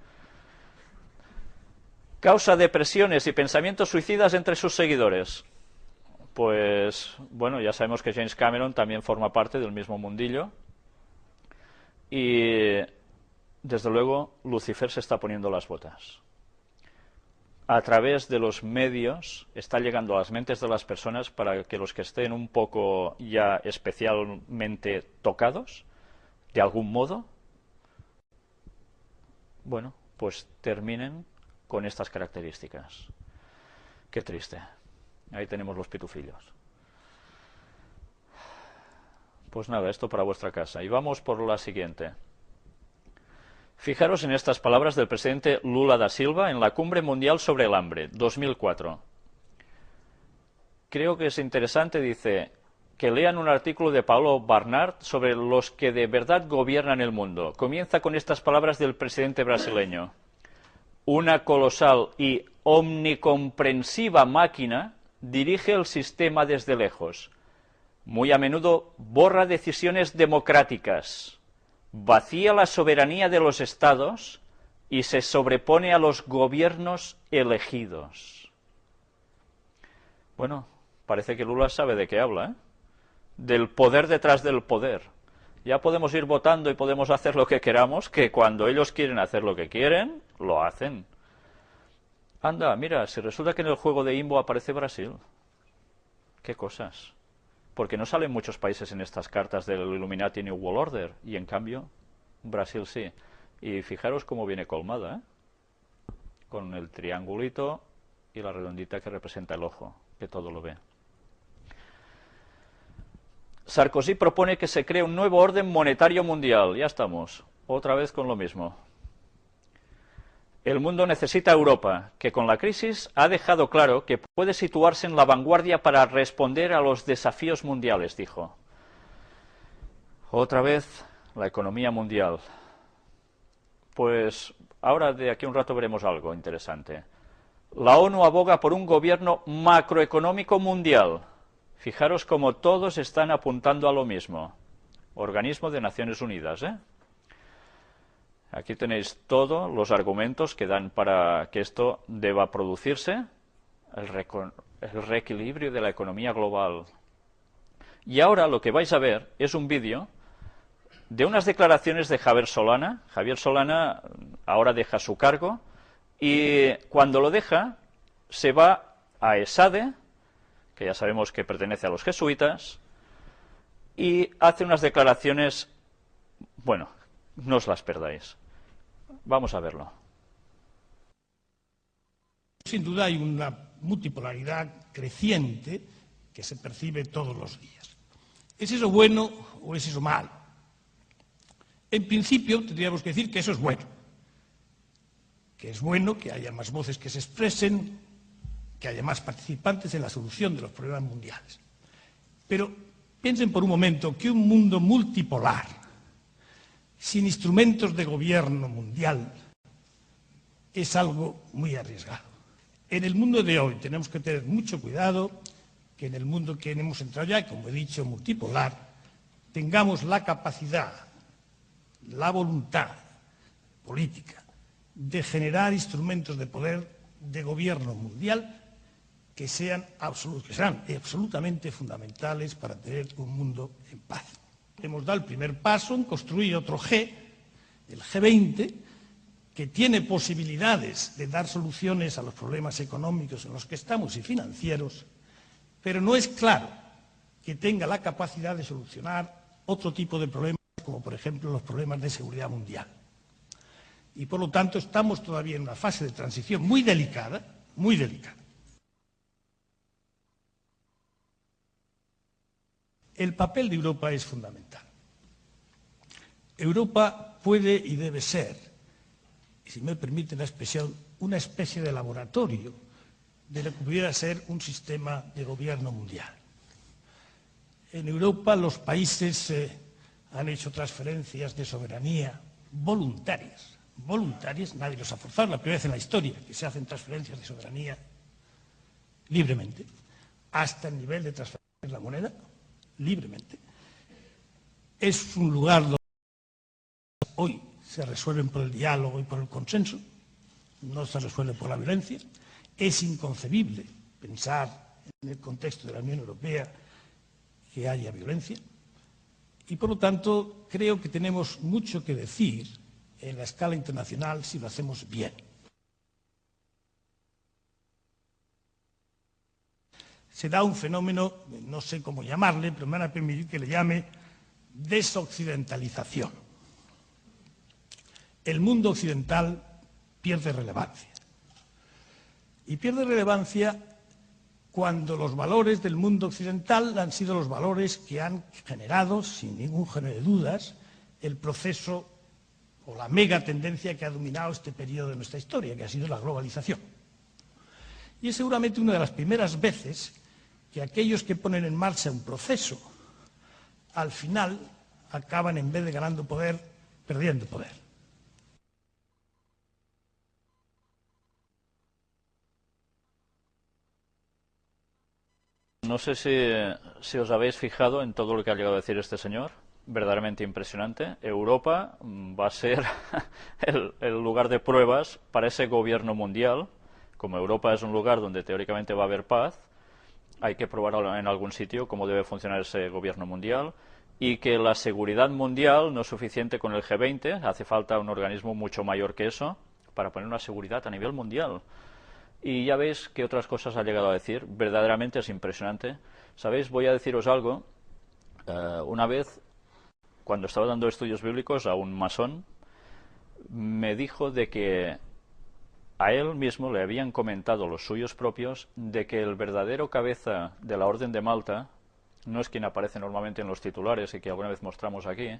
causa depresiones y pensamientos suicidas entre sus seguidores. Pues, bueno, ya sabemos que James Cameron también forma parte del mismo mundillo. Y, desde luego, Lucifer se está poniendo las botas. A través de los medios está llegando a las mentes de las personas para que los que estén un poco ya especialmente tocados, de algún modo, bueno, pues terminen con estas características. Qué triste. Ahí tenemos los pitufillos. Pues nada, esto para vuestra casa. Y vamos por la siguiente. Fijaros en estas palabras del presidente Lula da Silva en la Cumbre Mundial sobre el Hambre, 2004. Creo que es interesante, dice, que lean un artículo de Paulo Barnard sobre los que de verdad gobiernan el mundo. Comienza con estas palabras del presidente brasileño. Una colosal y omnicomprensiva máquina dirige el sistema desde lejos. Muy a menudo borra decisiones democráticas, vacía la soberanía de los estados y se sobrepone a los gobiernos elegidos. Bueno, parece que Lula sabe de qué habla, ¿eh? Del poder detrás del poder. Ya podemos ir votando y podemos hacer lo que queramos, que cuando ellos quieren hacer lo que quieren, lo hacen. Anda, mira, si resulta que en el juego de Imbo aparece Brasil. ¿Qué cosas? Porque no salen muchos países en estas cartas del Illuminati New World Order, y en cambio, Brasil sí. Y fijaros cómo viene colmada, ¿eh? Con el triangulito y la redondita que representa el ojo, que todo lo ve. Sarkozy propone que se cree un nuevo orden monetario mundial. Ya estamos, otra vez con lo mismo. El mundo necesita a Europa, que con la crisis ha dejado claro que puede situarse en la vanguardia para responder a los desafíos mundiales, dijo. Otra vez, la economía mundial. Pues ahora de aquí a un rato veremos algo interesante. La ONU aboga por un gobierno macroeconómico mundial. Fijaros cómo todos están apuntando a lo mismo. Organismo de Naciones Unidas, ¿eh? Aquí tenéis todos los argumentos que dan para que esto deba producirse, el reequilibrio de la economía global. Y ahora lo que vais a ver es un vídeo de unas declaraciones de Javier Solana. Javier Solana ahora deja su cargo y cuando lo deja se va a ESADE, que ya sabemos que pertenece a los jesuitas, y hace unas declaraciones, bueno, no os las perdáis. Vamos a verlo. Sin duda hay una multipolaridad creciente que se percibe todos los días. ¿Es eso bueno o es eso malo? En principio, tendríamos que decir que eso es bueno. Que es bueno que haya más voces que se expresen, que haya más participantes en la solución de los problemas mundiales. Pero piensen por un momento que un mundo multipolar, sin instrumentos de gobierno mundial, es algo muy arriesgado. En el mundo de hoy tenemos que tener mucho cuidado que en el mundo que hemos entrado ya, como he dicho, multipolar, tengamos la capacidad, la voluntad política de generar instrumentos de poder de gobierno mundial que sean absolutamente fundamentales para tener un mundo en paz. Hemos dado el primer paso en construir otro G, el G20, que tiene posibilidades de dar soluciones a los problemas económicos en los que estamos y financieros, pero no es claro que tenga la capacidad de solucionar otro tipo de problemas, como por ejemplo los problemas de seguridad mundial. Y por lo tanto estamos todavía en una fase de transición muy delicada, muy delicada. El papel de Europa es fundamental. Europa puede y debe ser, y si me permite la expresión, una especie de laboratorio de lo que pudiera ser un sistema de gobierno mundial. En Europa los países han hecho transferencias de soberanía voluntarias, nadie los ha forzado, es la primera vez en la historia que se hacen transferencias de soberanía libremente, hasta el nivel de transferencia de la moneda, libremente. Es un lugar donde hoy se resuelven por el diálogo y por el consenso, no se resuelve por la violencia. Es inconcebible pensar en el contexto de la Unión Europea que haya violencia y, por lo tanto, creo que tenemos mucho que decir en la escala internacional si lo hacemos bien. Se da un fenómeno, no sé cómo llamarle, pero me van a permitir que le llame desoccidentalización. El mundo occidental pierde relevancia. Y pierde relevancia cuando los valores del mundo occidental han sido los valores que han generado, sin ningún género de dudas, el proceso o la mega tendencia que ha dominado este periodo de nuestra historia, que ha sido la globalización. Y es seguramente una de las primeras veces que aquellos que ponen en marcha un proceso, al final acaban, en vez de ganando poder, perdiendo poder. No sé si os habéis fijado en todo lo que ha llegado a decir este señor. Verdaderamente impresionante. Europa va a ser el lugar de pruebas para ese gobierno mundial. Como Europa es un lugar donde teóricamente va a haber paz, hay que probar en algún sitio cómo debe funcionar ese gobierno mundial y que la seguridad mundial no es suficiente con el G20, hace falta un organismo mucho mayor que eso para poner una seguridad a nivel mundial. Y ya veis qué otras cosas ha llegado a decir. Verdaderamente es impresionante. ¿Sabéis? Voy a deciros algo. Una vez, cuando estaba dando estudios bíblicos a un masón, me dijo de que a él mismo le habían comentado los suyos propios de que el verdadero cabeza de la Orden de Malta no es quien aparece normalmente en los titulares y que alguna vez mostramos aquí,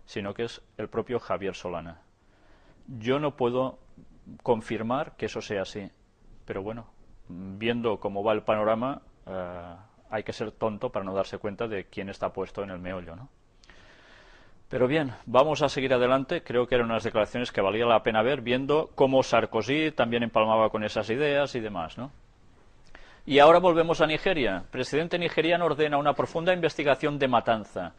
sino que es el propio Javier Solana. Yo no puedo confirmar que eso sea así. Pero bueno, viendo cómo va el panorama, hay que ser tonto para no darse cuenta de quién está puesto en el meollo, ¿no? Pero bien, vamos a seguir adelante. Creo que eran unas declaraciones que valía la pena ver, viendo cómo Sarkozy también empalmaba con esas ideas y demás, ¿no? Y ahora volvemos a Nigeria. El presidente nigeriano ordena una profunda investigación de matanza,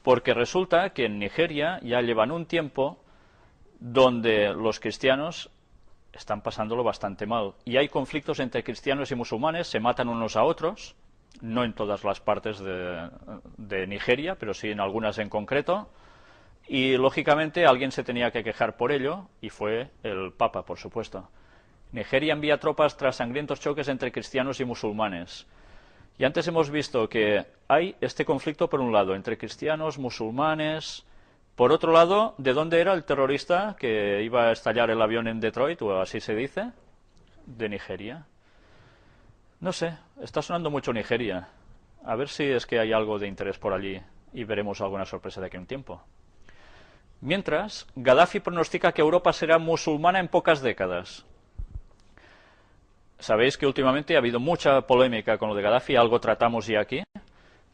porque resulta que en Nigeria ya llevan un tiempo donde los cristianos están pasándolo bastante mal. Y hay conflictos entre cristianos y musulmanes, se matan unos a otros, no en todas las partes de Nigeria, pero sí en algunas en concreto. Y, lógicamente, alguien se tenía que quejar por ello, y fue el Papa, por supuesto. Nigeria envía tropas tras sangrientos choques entre cristianos y musulmanes. Y antes hemos visto que hay este conflicto, por un lado, entre cristianos, musulmanes. Por otro lado, ¿de dónde era el terrorista que iba a estallar el avión en Detroit, o así se dice? De Nigeria. No sé, está sonando mucho Nigeria. A ver si es que hay algo de interés por allí y veremos alguna sorpresa de aquí a un tiempo. Mientras, Gaddafi pronostica que Europa será musulmana en pocas décadas. Sabéis que últimamente ha habido mucha polémica con lo de Gaddafi, algo tratamos ya aquí.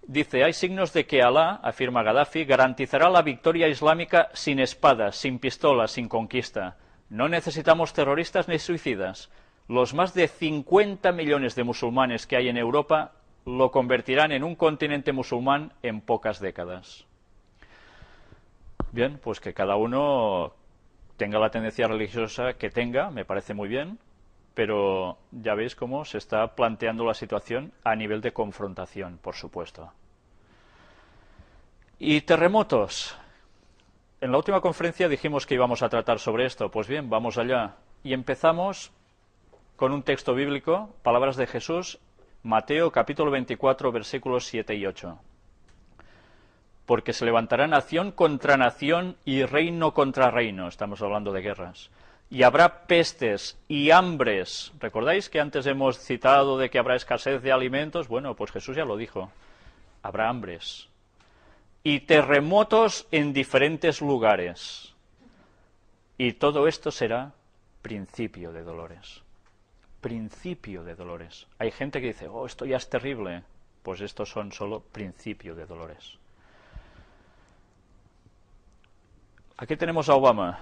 Dice, hay signos de que Alá, afirma Gaddafi, garantizará la victoria islámica sin espadas, sin pistolas, sin conquista. No necesitamos terroristas ni suicidas. Los más de 50 millones de musulmanes que hay en Europa lo convertirán en un continente musulmán en pocas décadas. Bien, pues que cada uno tenga la tendencia religiosa que tenga, me parece muy bien, pero ya veis cómo se está planteando la situación a nivel de confrontación, por supuesto. Y terremotos. En la última conferencia dijimos que íbamos a tratar sobre esto. Pues bien, vamos allá. Y empezamos con un texto bíblico, palabras de Jesús, Mateo capítulo 24, versículos 7 y 8. Porque se levantará nación contra nación y reino contra reino. Estamos hablando de guerras. Y habrá pestes y hambres. ¿Recordáis que antes hemos citado de que habrá escasez de alimentos? Bueno, pues Jesús ya lo dijo. Habrá hambres. Y terremotos en diferentes lugares. Y todo esto será principio de dolores. Principio de dolores. Hay gente que dice, oh, esto ya es terrible. Pues estos son solo principio de dolores. Aquí tenemos a Obama.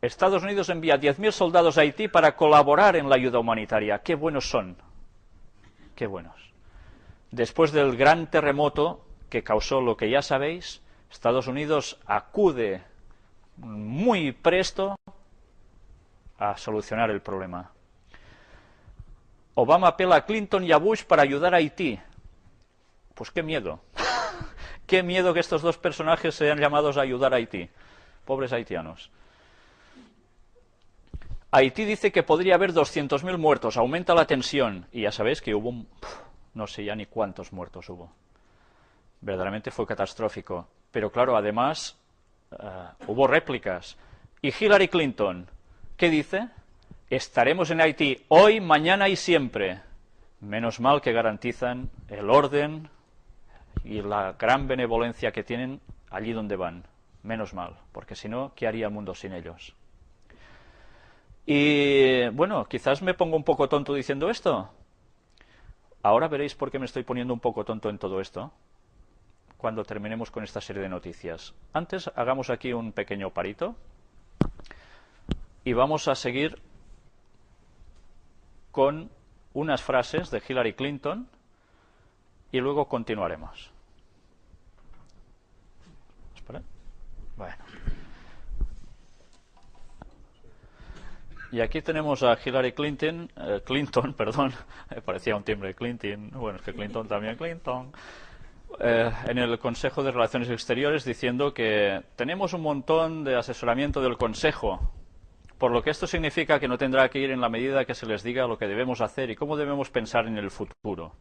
Estados Unidos envía 10.000 soldados a Haití para colaborar en la ayuda humanitaria. ¡Qué buenos son! ¡Qué buenos! Después del gran terremoto que causó lo que ya sabéis, Estados Unidos acude muy presto a solucionar el problema. Obama apela a Clinton y a Bush para ayudar a Haití. Pues qué miedo. Qué miedo que estos dos personajes sean llamados a ayudar a Haití. Pobres haitianos. Haití dice que podría haber 200.000 muertos, aumenta la tensión. Y ya sabéis que hubo, no sé ya ni cuántos muertos hubo. Verdaderamente fue catastrófico. Pero claro, además, hubo réplicas. Y Hillary Clinton, ¿qué dice? Estaremos en Haití hoy, mañana y siempre. Menos mal que garantizan el orden y la gran benevolencia que tienen allí donde van. Menos mal, porque si no, ¿qué haría el mundo sin ellos? Y bueno, quizás me pongo un poco tonto diciendo esto. Ahora veréis por qué me estoy poniendo un poco tonto en todo esto, cuando terminemos con esta serie de noticias. Antes, hagamos aquí un pequeño parito y vamos a seguir con unas frases de Hillary Clinton y luego continuaremos. Espera. Bueno. Y aquí tenemos a Hillary Clinton, parecía un timbre Clinton, bueno, es que Clinton también Clinton, en el Consejo de Relaciones Exteriores diciendo que tenemos un montón de asesoramiento del Consejo, por lo que esto significa que no tendrá que ir en la medida que se les diga lo que debemos hacer y cómo debemos pensar en el futuro.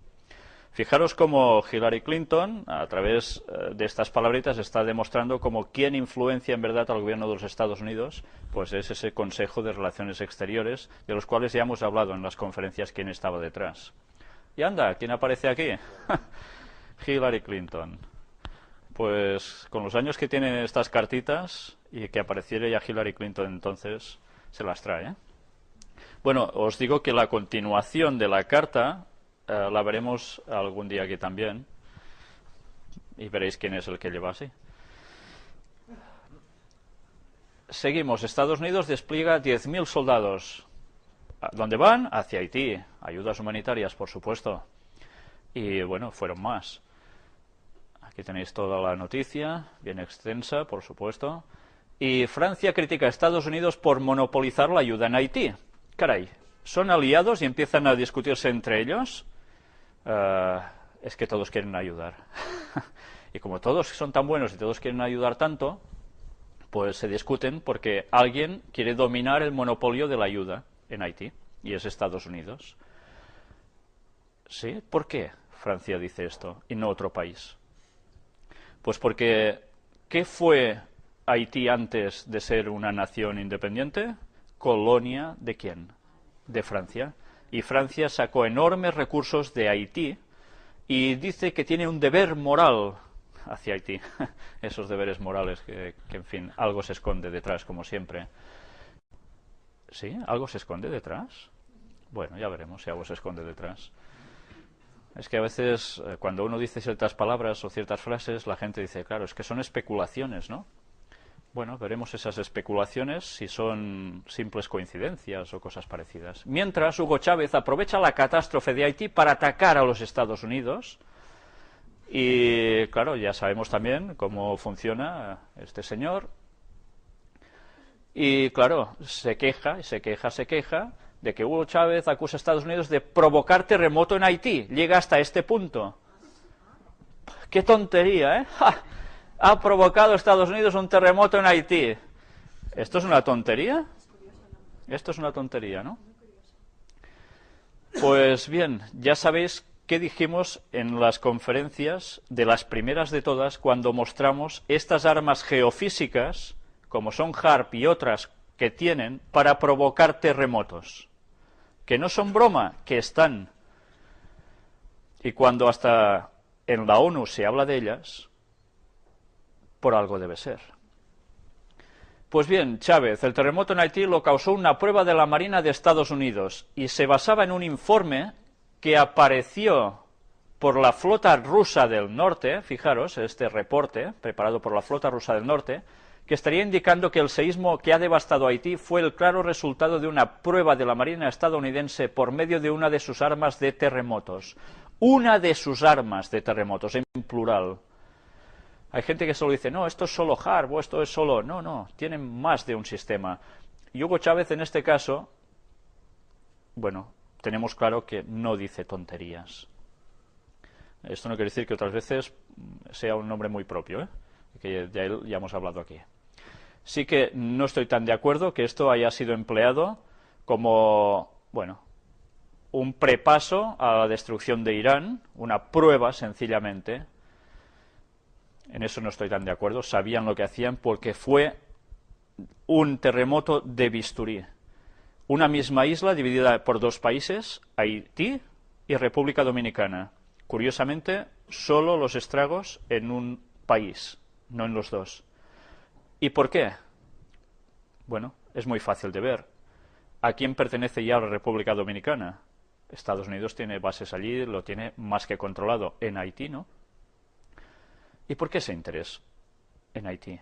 Fijaros cómo Hillary Clinton, a través de estas palabritas, está demostrando cómo quien influencia en verdad al gobierno de los Estados Unidos, pues es ese Consejo de Relaciones Exteriores, de los cuales ya hemos hablado en las conferencias quién estaba detrás. Y anda, ¿quién aparece aquí? Hillary Clinton. Pues con los años que tienen estas cartitas, y que apareciera ya Hillary Clinton entonces, se las trae, ¿eh? Bueno, os digo que la continuación de la carta la veremos algún día aquí también y veréis quién es el que lleva así. Seguimos. Estados Unidos despliega 10.000 soldados. ¿Dónde van? Hacia Haití. Ayudas humanitarias, por supuesto. Y bueno, fueron más. Aquí tenéis toda la noticia, bien extensa, por supuesto. Y Francia critica a Estados Unidos por monopolizar la ayuda en Haití. Caray, ¿son aliados y empiezan a discutirse entre ellos? Es que todos quieren ayudar. Y como todos son tan buenos y todos quieren ayudar tanto, pues se discuten porque alguien quiere dominar el monopolio de la ayuda en Haití, y es Estados Unidos. ¿Sí? ¿Por qué Francia dice esto y no otro país? Pues porque, ¿qué fue Haití antes de ser una nación independiente? ¿Colonia de quién? De Francia. Y Francia sacó enormes recursos de Haití y dice que tiene un deber moral hacia Haití. Esos deberes morales que, en fin, algo se esconde detrás, como siempre. ¿Sí? ¿Algo se esconde detrás? Bueno, ya veremos si algo se esconde detrás. Es que a veces, cuando uno dice ciertas palabras o ciertas frases, la gente dice, claro, es que son especulaciones, ¿no? Bueno, veremos esas especulaciones si son simples coincidencias o cosas parecidas. Mientras, Hugo Chávez aprovecha la catástrofe de Haití para atacar a los Estados Unidos. Y, claro, ya sabemos también cómo funciona este señor. Y, claro, se queja de que Hugo Chávez acusa a Estados Unidos de provocar terremoto en Haití. Llega hasta este punto. ¡Qué tontería, eh! ¡Ja! Ha provocado Estados Unidos un terremoto en Haití. ¿Esto es una tontería? Esto es una tontería, ¿no? Pues bien, ya sabéis qué dijimos en las conferencias de las primeras de todas cuando mostramos estas armas geofísicas, como son HAARP y otras que tienen, para provocar terremotos. Que no son broma, que están. Y cuando hasta en la ONU se habla de ellas, por algo debe ser. Pues bien, Chávez, el terremoto en Haití lo causó una prueba de la Marina de Estados Unidos y se basaba en un informe que apareció por la flota rusa del norte, fijaros, este reporte preparado por la flota rusa del norte, que estaría indicando que el seísmo que ha devastado Haití fue el claro resultado de una prueba de la Marina estadounidense por medio de una de sus armas de terremotos. Una de sus armas de terremotos, en plural. Hay gente que solo dice, no, esto es solo HAARP, o esto es solo... No, no, tienen más de un sistema. Y Hugo Chávez, en este caso, bueno, tenemos claro que no dice tonterías. Esto no quiere decir que otras veces sea un nombre muy propio, que de él ya hemos hablado aquí. Sí que no estoy tan de acuerdo que esto haya sido empleado como, bueno, un prepaso a la destrucción de Irán, una prueba sencillamente. En eso no estoy tan de acuerdo. Sabían lo que hacían porque fue un terremoto de bisturí. Una misma isla dividida por dos países, Haití y República Dominicana. Curiosamente, solo los estragos en un país, no en los dos. ¿Y por qué? Bueno, es muy fácil de ver. ¿A quién pertenece ya la República Dominicana? Estados Unidos tiene bases allí, lo tiene más que controlado. En Haití, ¿no? ¿Y por qué ese interés en Haití?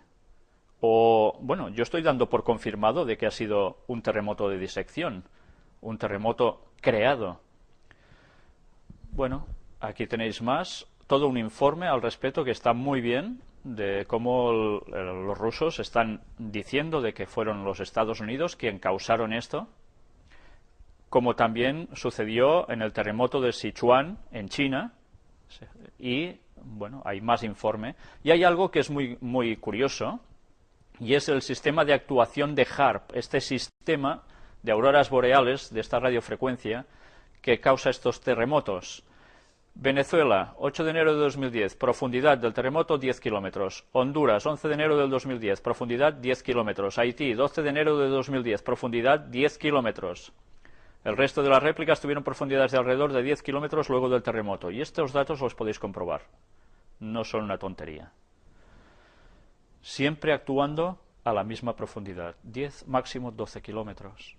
O, bueno, yo estoy dando por confirmado de que ha sido un terremoto de disección, un terremoto creado. Bueno, aquí tenéis más, todo un informe al respecto que está muy bien, de cómo los rusos están diciendo de que fueron los Estados Unidos quien causaron esto, como también sucedió en el terremoto de Sichuan, en China, y bueno, hay más informe. Y hay algo que es muy curioso, y es el sistema de actuación de HAARP, este sistema de auroras boreales de esta radiofrecuencia que causa estos terremotos. Venezuela, 8 de enero de 2010, profundidad del terremoto 10 kilómetros. Honduras, 11 de enero del 2010, profundidad 10 kilómetros. Haití, 12 de enero de 2010, profundidad 10 kilómetros. El resto de las réplicas tuvieron profundidades de alrededor de 10 kilómetros luego del terremoto. Y estos datos los podéis comprobar. No son una tontería. Siempre actuando a la misma profundidad. 10, máximo 12 kilómetros.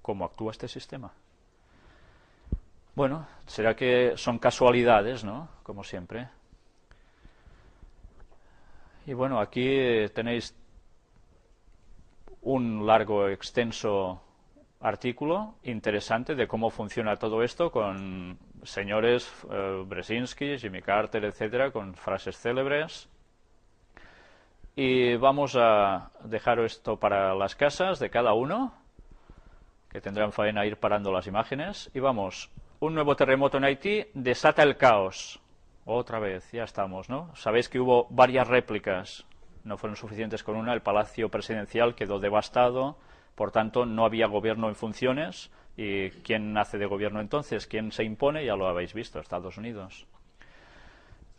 ¿Cómo actúa este sistema? Bueno, será que son casualidades, ¿no? Como siempre. Y bueno, aquí tenéis un largo, extenso artículo interesante de cómo funciona todo esto con señores Brzezinski, Jimmy Carter, etcétera, con frases célebres. Y vamos a dejar esto para las casas de cada uno, que tendrán faena ir parando las imágenes. Y vamos, un nuevo terremoto en Haití desata el caos. Otra vez, ya estamos, ¿no? Sabéis que hubo varias réplicas, no fueron suficientes con una. El Palacio Presidencial quedó devastado, por tanto no había gobierno en funciones. ¿Y quién hace de gobierno entonces? ¿Quién se impone? Ya lo habéis visto, Estados Unidos.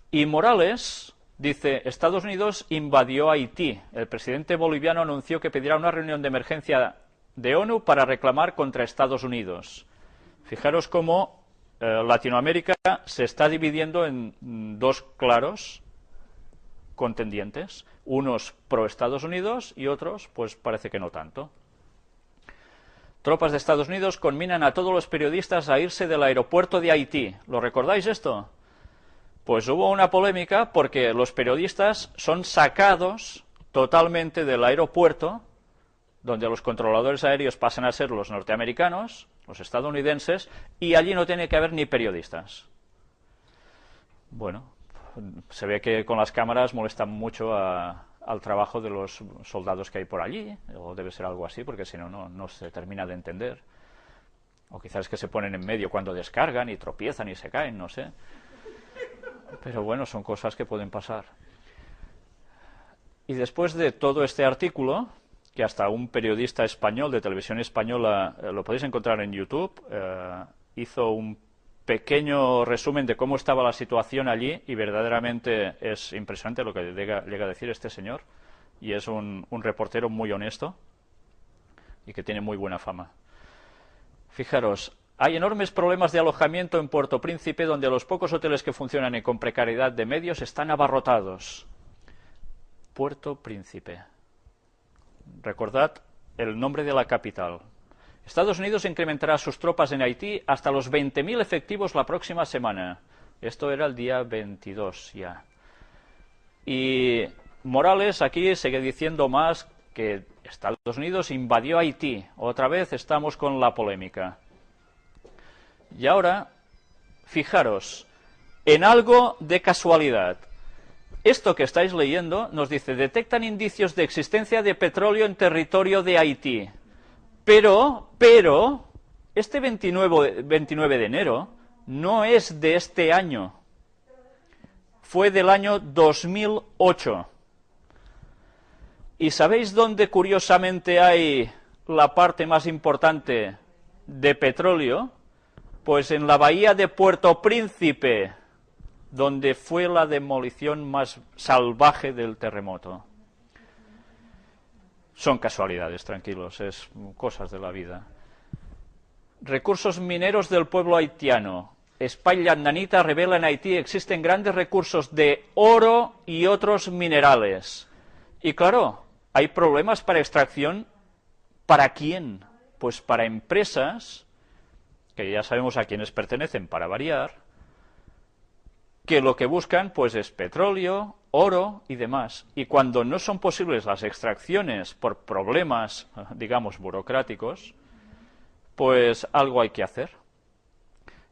Y Morales dice, Estados Unidos invadió Haití. El presidente boliviano anunció que pedirá una reunión de emergencia de ONU para reclamar contra Estados Unidos. Fijaros cómo Latinoamérica se está dividiendo en dos claros contendientes, unos pro Estados Unidos y otros, pues parece que no tanto. Tropas de Estados Unidos conminan a todos los periodistas a irse del aeropuerto de Haití. ¿Lo recordáis esto? Pues hubo una polémica porque los periodistas son sacados totalmente del aeropuerto, donde los controladores aéreos pasan a ser los norteamericanos, los estadounidenses, y allí no tiene que haber ni periodistas. Bueno, se ve que con las cámaras molestan mucho al trabajo de los soldados que hay por allí, o debe ser algo así, porque si no, no se termina de entender. O quizás es que se ponen en medio cuando descargan y tropiezan y se caen, no sé. Pero bueno, son cosas que pueden pasar. Y después de todo este artículo, que hasta un periodista español de televisión española, lo podéis encontrar en YouTube, hizo un pequeño resumen de cómo estaba la situación allí, y verdaderamente es impresionante lo que llega a decir este señor, y es un reportero muy honesto y que tiene muy buena fama. Fijaros, hay enormes problemas de alojamiento en Puerto Príncipe, donde los pocos hoteles que funcionan y con precariedad de medios están abarrotados. Puerto Príncipe. Recordad el nombre de la capital. Estados Unidos incrementará sus tropas en Haití hasta los 20.000 efectivos la próxima semana. Esto era el día 22 ya. Y Morales aquí sigue diciendo más que Estados Unidos invadió Haití. Otra vez estamos con la polémica. Y ahora, fijaros, en algo de casualidad. Esto que estáis leyendo nos dice: detectan indicios de existencia de petróleo en territorio de Haití. Pero, este 29 de enero no es de este año. Fue del año 2008. ¿Y sabéis dónde curiosamente hay la parte más importante de petróleo? Pues en la bahía de Puerto Príncipe, donde fue la demolición más salvaje del terremoto. Son casualidades, tranquilos, es cosas de la vida. Recursos mineros del pueblo haitiano. Spy Yandanita revela en Haití existen grandes recursos de oro y otros minerales. Y claro, hay problemas para extracción. ¿Para quién? Pues para empresas, que ya sabemos a quiénes pertenecen para variar, que lo que buscan pues es petróleo, oro y demás. Y cuando no son posibles las extracciones por problemas, digamos, burocráticos, pues algo hay que hacer.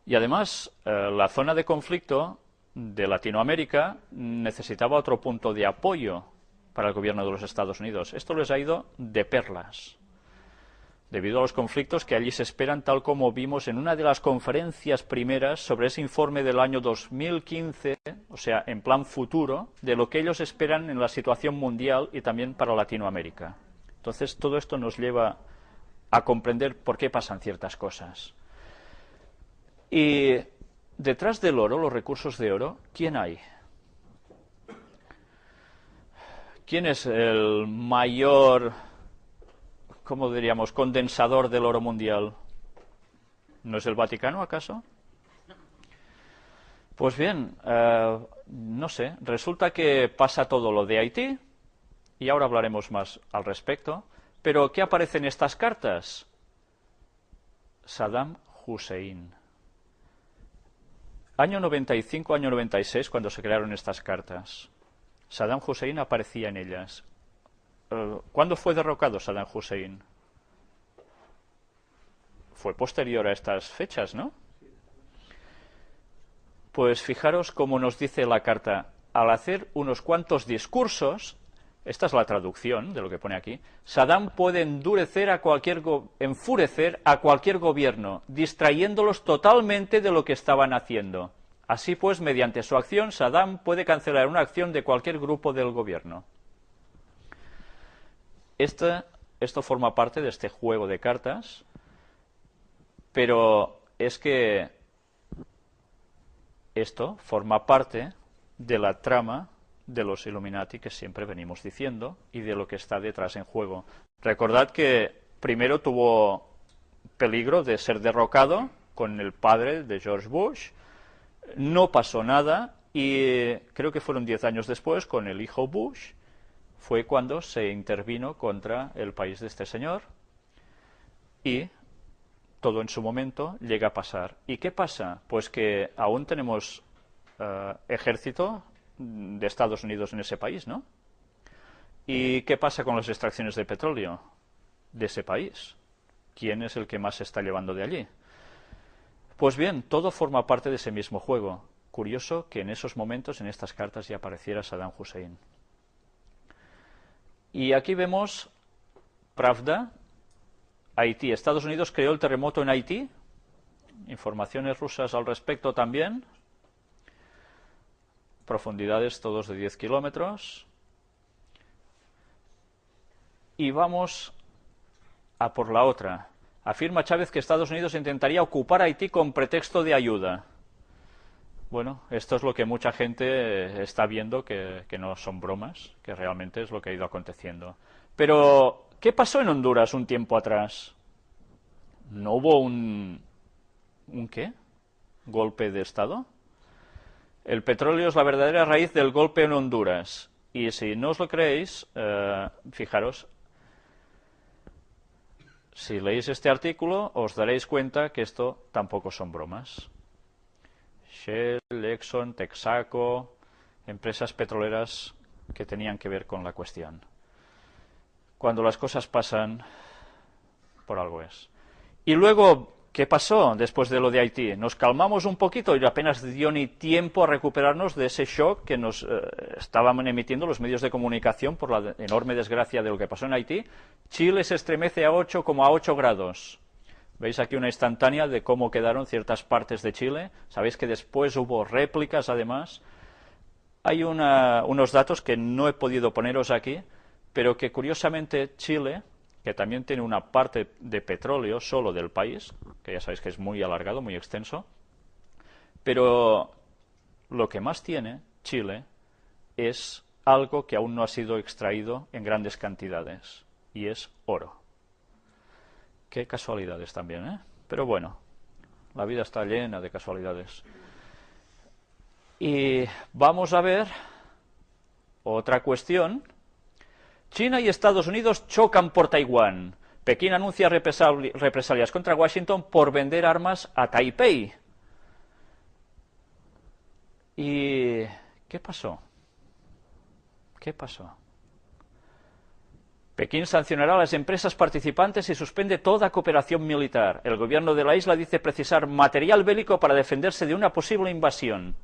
Y además, la zona de conflicto de Latinoamérica necesitaba otro punto de apoyo para el gobierno de los Estados Unidos. Esto les ha ido de perlas, debido a los conflictos que allí se esperan, tal como vimos en una de las conferencias primeras sobre ese informe del año 2015, o sea, en plan futuro, de lo que ellos esperan en la situación mundial y también para Latinoamérica. Entonces, todo esto nos lleva a comprender por qué pasan ciertas cosas. Y detrás del oro, los recursos de oro, ¿quién hay? ¿Quién es el mayor, cómo diríamos, condensador del oro mundial? ¿No es el Vaticano, acaso? Pues bien, no sé, resulta que pasa todo lo de Haití, y ahora hablaremos más al respecto, pero ¿qué aparece en estas cartas? Saddam Hussein. Año 95, año 96, cuando se crearon estas cartas. Saddam Hussein aparecía en ellas. ¿Cuándo fue derrocado Saddam Hussein? Fue posterior a estas fechas, ¿no? Pues fijaros cómo nos dice la carta. Al hacer unos cuantos discursos, esta es la traducción de lo que pone aquí, Saddam puede enfurecer a cualquier gobierno, distrayéndolos totalmente de lo que estaban haciendo. Así pues, mediante su acción, Saddam puede cancelar una acción de cualquier grupo del gobierno. Esto forma parte de este juego de cartas, pero es que esto forma parte de la trama de los Illuminati que siempre venimos diciendo y de lo que está detrás en juego. Recordad que primero tuvo peligro de ser derrocado con el padre de George Bush, no pasó nada Y creo que fueron 10 años después, con el hijo Bush, fue cuando se intervino contra el país de este señor y todo en su momento llega a pasar. ¿Y qué pasa? Pues que aún tenemos ejército de Estados Unidos en ese país, ¿no? ¿Y qué pasa con las extracciones de petróleo de ese país? ¿Quién es el que más se está llevando de allí? Pues bien, todo forma parte de ese mismo juego. Curioso que en esos momentos, en estas cartas, ya apareciera Saddam Hussein. Y aquí vemos Pravda, Haití. Estados Unidos creó el terremoto en Haití. Informaciones rusas al respecto también. Profundidades todos de 10 kilómetros. Y vamos a por la otra. Afirma Chávez que Estados Unidos intentaría ocupar Haití con pretexto de ayuda. Bueno, esto es lo que mucha gente está viendo, que no son bromas, que realmente es lo que ha ido aconteciendo. Pero, ¿qué pasó en Honduras un tiempo atrás? ¿No hubo un qué? ¿Golpe de Estado? El petróleo es la verdadera raíz del golpe en Honduras. Y si no os lo creéis, fijaros, si leéis este artículo, os daréis cuenta que esto tampoco son bromas. Shell, Exxon, Texaco, empresas petroleras que tenían que ver con la cuestión. Cuando las cosas pasan, por algo es. Y luego, ¿qué pasó después de lo de Haití? Nos calmamos un poquito y apenas dio ni tiempo a recuperarnos de ese shock que nos estaban emitiendo los medios de comunicación por la enorme desgracia de lo que pasó en Haití. Chile se estremece a 8,8 grados. Veis aquí una instantánea de cómo quedaron ciertas partes de Chile. Sabéis que después hubo réplicas, además. Hay unos datos que no he podido poneros aquí, pero que curiosamente Chile, que también tiene una parte de petróleo solo del país, que ya sabéis que es muy alargado, muy extenso, pero lo que más tiene Chile es algo que aún no ha sido extraído en grandes cantidades, y es oro. Qué casualidades también, ¿eh? Pero bueno, la vida está llena de casualidades. Y vamos a ver otra cuestión. China y Estados Unidos chocan por Taiwán. Pekín anuncia represalias contra Washington por vender armas a Taipei. ¿Y qué pasó? ¿Qué pasó? Pekín sancionará a las empresas participantes y suspende toda cooperación militar. El gobierno de la isla dice precisar material bélico para defenderse de una posible invasión.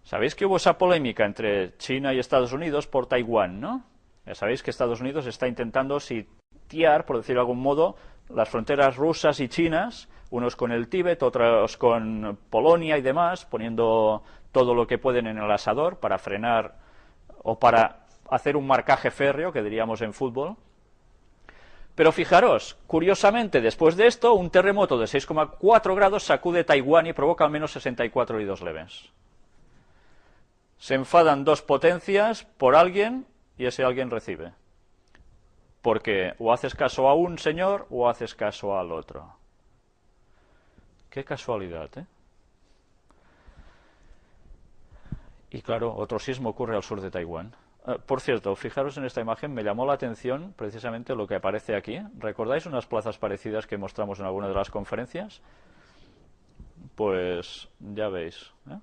Sabéis que hubo esa polémica entre China y Estados Unidos por Taiwán, ¿no? Ya sabéis que Estados Unidos está intentando sitiar, por decirlo de algún modo, las fronteras rusas y chinas, unos con el Tíbet, otros con Polonia y demás, poniendo todo lo que pueden en el asador para frenar o para hacer un marcaje férreo, que diríamos en fútbol. Pero fijaros, curiosamente, después de esto, un terremoto de 6,4 grados sacude Taiwán y provoca al menos 64 heridos leves. Se enfadan dos potencias por alguien y ese alguien recibe. Porque o haces caso a un señor o haces caso al otro. Qué casualidad, ¿eh? Y claro, otro sismo ocurre al sur de Taiwán. Por cierto, fijaros en esta imagen, me llamó la atención precisamente lo que aparece aquí. ¿Recordáis unas plazas parecidas que mostramos en alguna de las conferencias? Pues ya veis, ¿eh?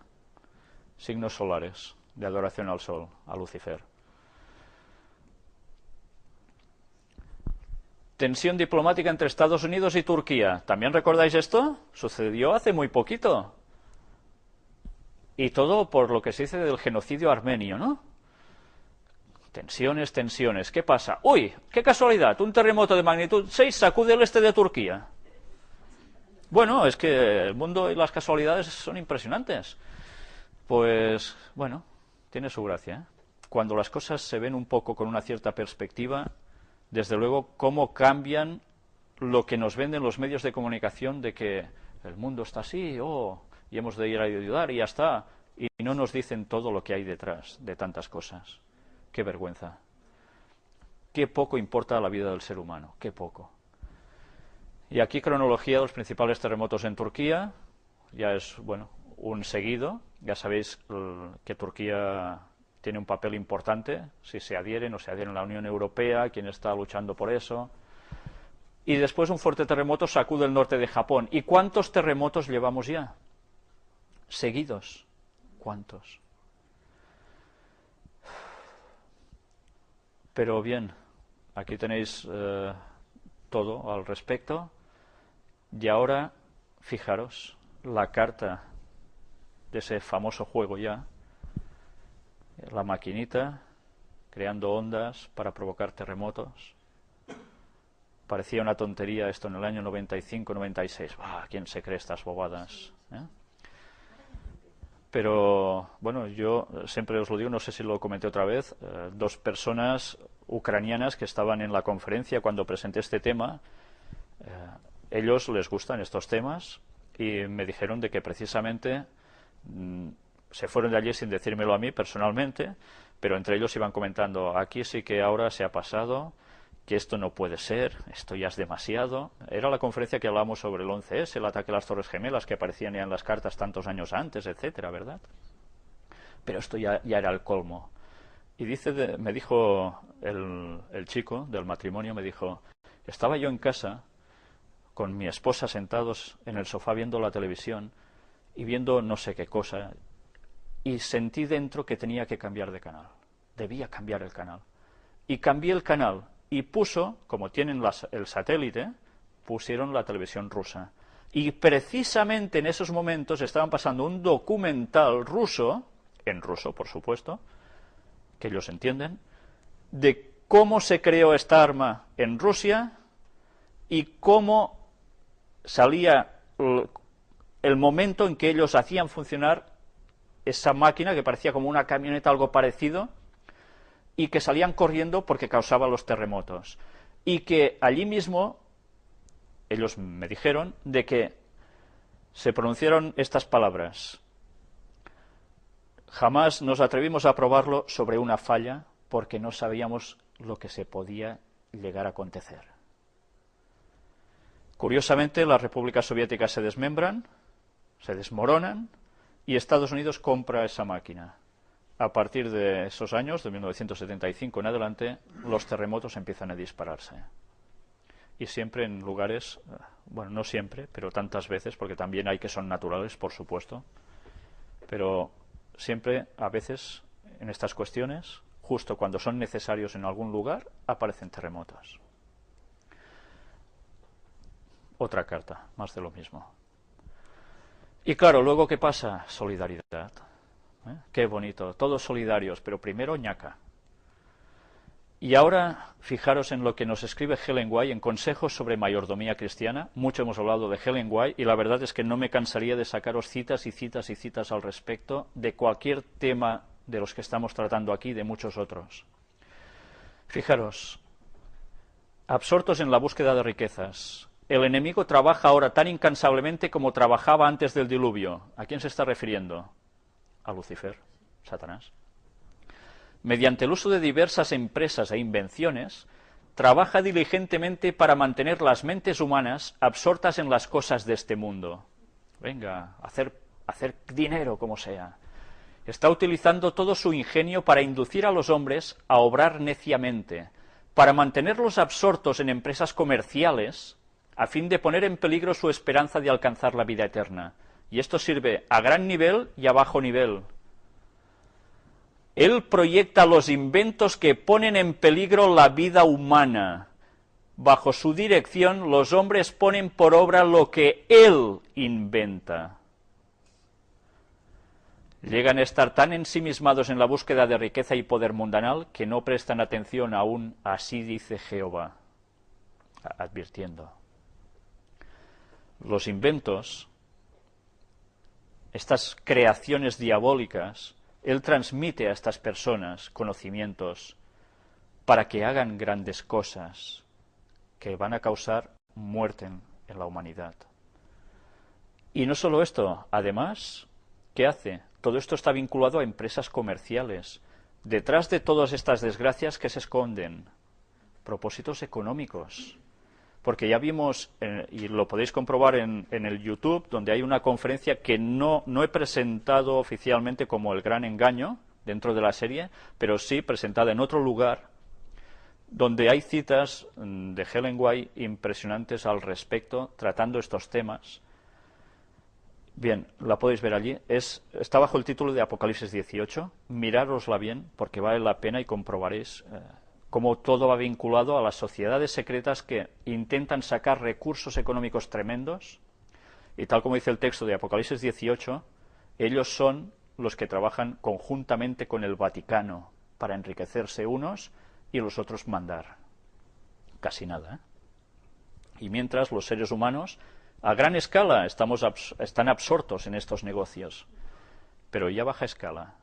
Signos solares de adoración al sol, a Lucifer. Tensión diplomática entre Estados Unidos y Turquía. ¿También recordáis esto? Sucedió hace muy poquito. Y todo por lo que se dice del genocidio armenio, ¿no? Tensiones, tensiones. ¿Qué pasa? ¡Uy! ¡Qué casualidad! Un terremoto de magnitud 6 sacude el este de Turquía. Bueno, es que el mundo y las casualidades son impresionantes. Pues, bueno, tiene su gracia, ¿eh? Cuando las cosas se ven un poco con una cierta perspectiva, desde luego, cómo cambian lo que nos venden los medios de comunicación de que el mundo está así, y hemos de ir a ayudar y ya está. Y no nos dicen todo lo que hay detrás de tantas cosas. Qué vergüenza. Qué poco importa la vida del ser humano, qué poco. Y aquí cronología de los principales terremotos en Turquía. Ya es, bueno, un seguido, Ya sabéis que Turquía tiene un papel importante, si se adhieren o se adhieren a la Unión Europea, quién está luchando por eso. Y después un fuerte terremoto sacude el norte de Japón. ¿Y cuántos terremotos llevamos ya? Seguidos. ¿Cuántos? Pero bien, aquí tenéis todo al respecto. Y ahora, fijaros, la carta de ese famoso juego ya, la maquinita creando ondas para provocar terremotos. Parecía una tontería esto en el año 95-96. ¿Quién se cree estas bobadas? Pero, bueno, yo siempre os lo digo, no sé si lo comenté otra vez, dos personas ucranianas que estaban en la conferencia cuando presenté este tema, ellos les gustan estos temas y me dijeron de que precisamente se fueron de allí sin decírmelo a mí personalmente, pero entre ellos iban comentando, aquí sí que ahora se ha pasado, que esto no puede ser, esto ya es demasiado. Era la conferencia que hablábamos sobre el 11S, el ataque a las Torres Gemelas, que aparecían ya en las cartas tantos años antes, etcétera, ¿verdad? Pero esto ya era el colmo. Y me dijo el chico del matrimonio, me dijo, estaba yo en casa con mi esposa sentados en el sofá viendo la televisión y viendo no sé qué cosa, y sentí dentro que tenía que cambiar de canal, debía cambiar el canal. Y cambié el canal y puso, como tienen el satélite, pusieron la televisión rusa. Y precisamente en esos momentos estaban pasando un documental ruso, en ruso por supuesto, que ellos entienden, de cómo se creó esta arma en Rusia y cómo salía el momento en que ellos hacían funcionar esa máquina que parecía como una camioneta, algo parecido, y que salían corriendo porque causaba los terremotos. Y que allí mismo, ellos me dijeron, de que se pronunciaron estas palabras: jamás nos atrevimos a probarlo sobre una falla porque no sabíamos lo que se podía llegar a acontecer. Curiosamente, las repúblicas soviéticas se desmembran, se desmoronan, y Estados Unidos compra esa máquina. A partir de esos años, de 1975 en adelante, los terremotos empiezan a dispararse. Y siempre en lugares, bueno, no siempre, pero tantas veces, porque también hay que son naturales, por supuesto, pero siempre, a veces, en estas cuestiones, justo cuando son necesarios en algún lugar, aparecen terremotos. Otra carta, más de lo mismo. Y claro, luego, ¿qué pasa? Solidaridad. Qué bonito, todos solidarios, pero primero ñaca. Y ahora, fijaros en lo que nos escribe Helen White en Consejos sobre Mayordomía Cristiana. Mucho hemos hablado de Helen White y la verdad es que no me cansaría de sacaros citas y citas y citas al respecto de cualquier tema de los que estamos tratando aquí, de muchos otros. Fijaros, absortos en la búsqueda de riquezas, el enemigo trabaja ahora tan incansablemente como trabajaba antes del diluvio. ¿A quién se está refiriendo? A Lucifer, Satanás. Mediante el uso de diversas empresas e invenciones, trabaja diligentemente para mantener las mentes humanas absortas en las cosas de este mundo. Venga, hacer dinero como sea. Está utilizando todo su ingenio para inducir a los hombres a obrar neciamente, para mantenerlos absortos en empresas comerciales, a fin de poner en peligro su esperanza de alcanzar la vida eterna. Y esto sirve a gran nivel y a bajo nivel. Él proyecta los inventos que ponen en peligro la vida humana. Bajo su dirección, los hombres ponen por obra lo que él inventa. Llegan a estar tan ensimismados en la búsqueda de riqueza y poder mundanal que no prestan atención a un así dice Jehová, advirtiendo. Los inventos, estas creaciones diabólicas, él transmite a estas personas conocimientos para que hagan grandes cosas que van a causar muerte en la humanidad. Y no solo esto, además, ¿qué hace? Todo esto está vinculado a empresas comerciales. Detrás de todas estas desgracias, ¿qué se esconden? Propósitos económicos. Porque ya vimos, y lo podéis comprobar en el YouTube, donde hay una conferencia que no he presentado oficialmente como El Gran Engaño, dentro de la serie, pero sí presentada en otro lugar, donde hay citas de Ellen White impresionantes al respecto, tratando estos temas. Bien, la podéis ver allí. Está bajo el título de Apocalipsis 18. Mirárosla bien, porque vale la pena y comprobaréis cómo todo va vinculado a las sociedades secretas que intentan sacar recursos económicos tremendos. Y tal como dice el texto de Apocalipsis 18, ellos son los que trabajan conjuntamente con el Vaticano para enriquecerse unos y los otros mandar. Casi nada, ¿eh? Y mientras los seres humanos, a gran escala, están absortos en estos negocios, pero ya a baja escala.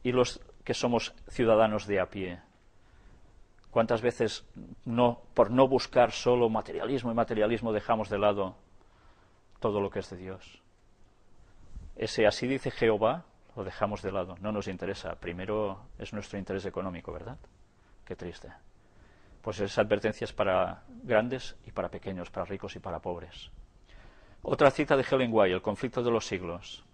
Y los que somos ciudadanos de a pie, ¿cuántas veces por no buscar solo materialismo y materialismo dejamos de lado todo lo que es de Dios? Ese así dice Jehová lo dejamos de lado, no nos interesa. Primero es nuestro interés económico, ¿verdad? Qué triste. Pues esa advertencia es para grandes y para pequeños, para ricos y para pobres. Otra cita de Ellen White, El conflicto de los siglos.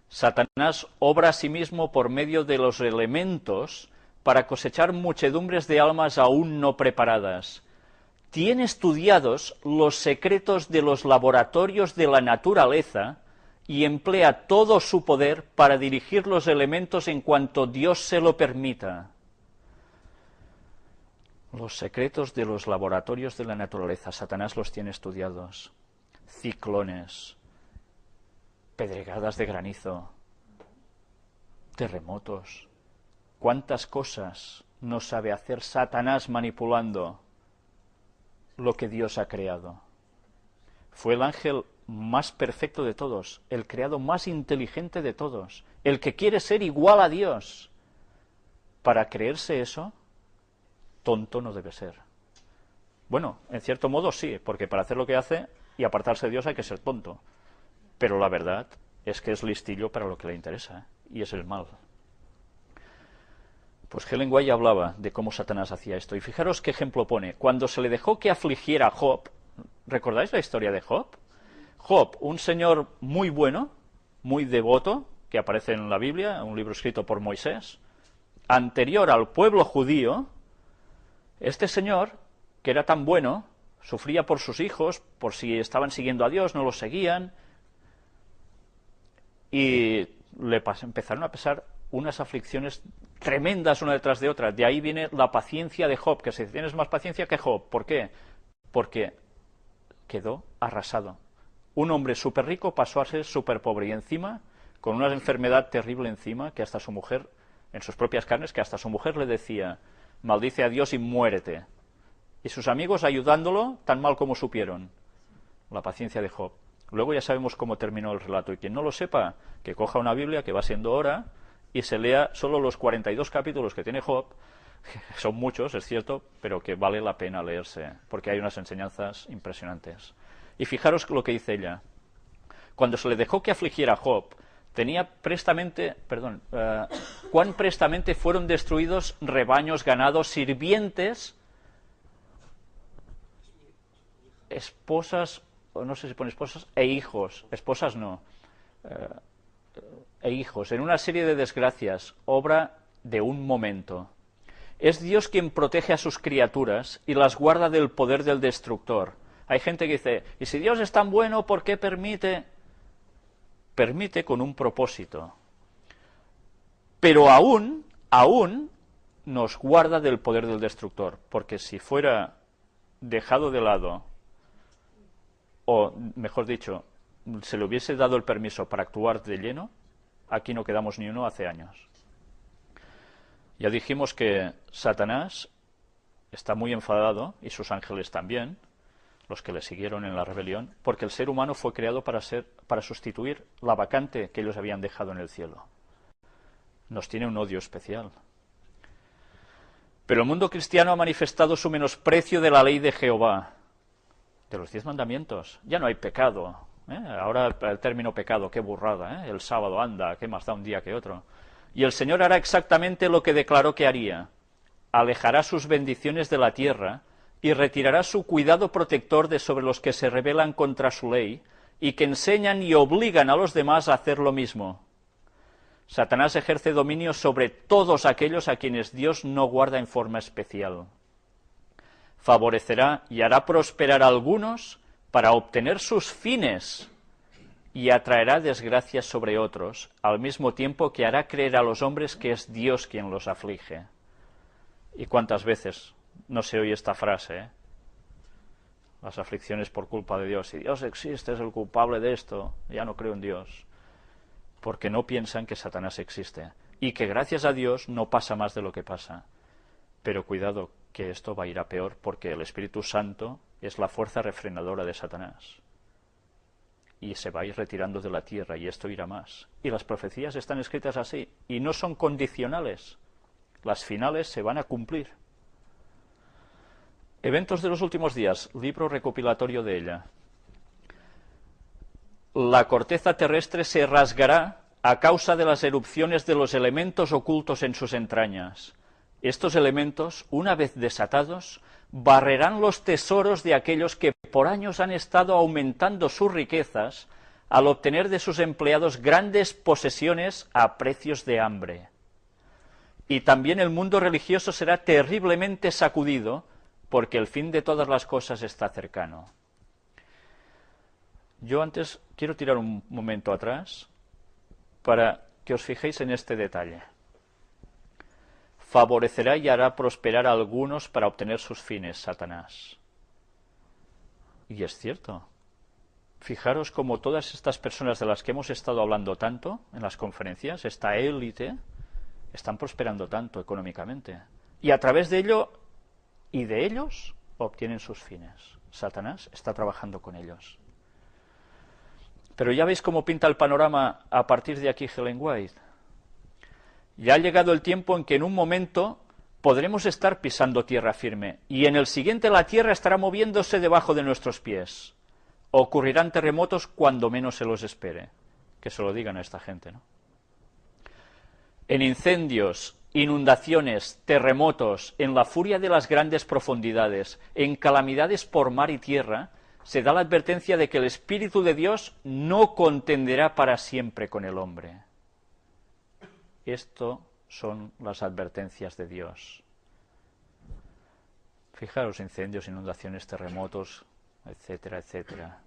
Satanás obra a sí mismo por medio de los elementos para cosechar muchedumbres de almas aún no preparadas. Tiene estudiados los secretos de los laboratorios de la naturaleza y emplea todo su poder para dirigir los elementos en cuanto Dios se lo permita. Los secretos de los laboratorios de la naturaleza, Satanás los tiene estudiados. Ciclones, pedregadas de granizo, terremotos. ¿Cuántas cosas no sabe hacer Satanás manipulando lo que Dios ha creado? Fue el ángel más perfecto de todos, el creado más inteligente de todos, el que quiere ser igual a Dios. Para creerse eso, tonto no debe ser. Bueno, en cierto modo sí, porque para hacer lo que hace y apartarse de Dios hay que ser tonto. Pero la verdad es que es listillo para lo que le interesa, y es el mal. Pues Ellen White hablaba de cómo Satanás hacía esto. Y fijaros qué ejemplo pone. Cuando se le dejó que afligiera a Job, ¿recordáis la historia de Job? Job, un señor muy bueno, muy devoto, que aparece en la Biblia, un libro escrito por Moisés, anterior al pueblo judío. Este señor, que era tan bueno, sufría por sus hijos, por si estaban siguiendo a Dios, no los seguían, y le empezaron a pasar unas aflicciones tremendas una detrás de otra. De ahí viene la paciencia de Job, que se dice, tienes más paciencia que Job. ¿Por qué? Porque quedó arrasado. Un hombre súper rico pasó a ser súper pobre, y encima, con una enfermedad terrible encima, que hasta su mujer, en sus propias carnes, que hasta su mujer le decía, maldice a Dios y muérete. Y sus amigos ayudándolo tan mal como supieron. La paciencia de Job. Luego ya sabemos cómo terminó el relato. Y quien no lo sepa, que coja una Biblia, que va siendo hora, y se lea solo los 42 capítulos que tiene Job. Son muchos, es cierto, pero que vale la pena leerse, porque hay unas enseñanzas impresionantes. Y fijaros lo que dice ella. Cuando se le dejó que afligiera a Job, cuán prestamente fueron destruidos rebaños, ganados, sirvientes, esposas, o no sé si pone esposas, e hijos. Esposas no. E hijos, en una serie de desgracias, obra de un momento. Es Dios quien protege a sus criaturas y las guarda del poder del destructor. Hay gente que dice, ¿y si Dios es tan bueno, por qué permite? Permite con un propósito. Pero aún nos guarda del poder del destructor, porque si fuera dejado de lado, o mejor dicho, se le hubiese dado el permiso para actuar de lleno, aquí no quedamos ni uno hace años. Ya dijimos que Satanás está muy enfadado, y sus ángeles también, los que le siguieron en la rebelión, porque el ser humano fue creado para sustituir la vacante que ellos habían dejado en el cielo. Nos tiene un odio especial. Pero el mundo cristiano ha manifestado su menosprecio de la ley de Jehová, de los 10 mandamientos. Ya no hay pecado. Ahora el término pecado, qué burrada. El sábado, anda, qué más da un día que otro. Y el Señor hará exactamente lo que declaró que haría. Alejará sus bendiciones de la tierra y retirará su cuidado protector de sobre los que se rebelan contra su ley y que enseñan y obligan a los demás a hacer lo mismo. Satanás ejerce dominio sobre todos aquellos a quienes Dios no guarda en forma especial. Favorecerá y hará prosperar a algunos para obtener sus fines y atraerá desgracias sobre otros, al mismo tiempo que hará creer a los hombres que es Dios quien los aflige. ¿Y cuántas veces no se oye esta frase? Las aflicciones por culpa de Dios. Si Dios existe, es el culpable de esto, ya no creo en Dios. Porque no piensan que Satanás existe y que gracias a Dios no pasa más de lo que pasa. Pero cuidado, que esto va a ir a peor, porque el Espíritu Santo es la fuerza refrenadora de Satanás. Y se va a ir retirando de la tierra, y esto irá más. Y las profecías están escritas así, y no son condicionales. Las finales se van a cumplir. Eventos de los últimos días, libro recopilatorio de ella. La corteza terrestre se rasgará a causa de las erupciones de los elementos ocultos en sus entrañas. Estos elementos, una vez desatados, barrerán los tesoros de aquellos que por años han estado aumentando sus riquezas al obtener de sus empleados grandes posesiones a precios de hambre. Y también el mundo religioso será terriblemente sacudido, porque el fin de todas las cosas está cercano. Yo antes quiero tirar un momento atrás para que os fijéis en este detalle. Favorecerá y hará prosperar a algunos para obtener sus fines, Satanás. Y es cierto. Fijaros cómo todas estas personas de las que hemos estado hablando tanto en las conferencias, esta élite, están prosperando tanto económicamente. Y a través de ello y de ellos obtienen sus fines. Satanás está trabajando con ellos. Pero ya veis cómo pinta el panorama a partir de aquí Ellen White. Ya ha llegado el tiempo en que en un momento podremos estar pisando tierra firme y en el siguiente la tierra estará moviéndose debajo de nuestros pies. Ocurrirán terremotos cuando menos se los espere. Que se lo digan a esta gente, ¿no? En incendios, inundaciones, terremotos, en la furia de las grandes profundidades, en calamidades por mar y tierra, se da la advertencia de que el Espíritu de Dios no contenderá para siempre con el hombre. Esto son las advertencias de Dios. Fijaros, incendios, inundaciones, terremotos, etcétera, etcétera.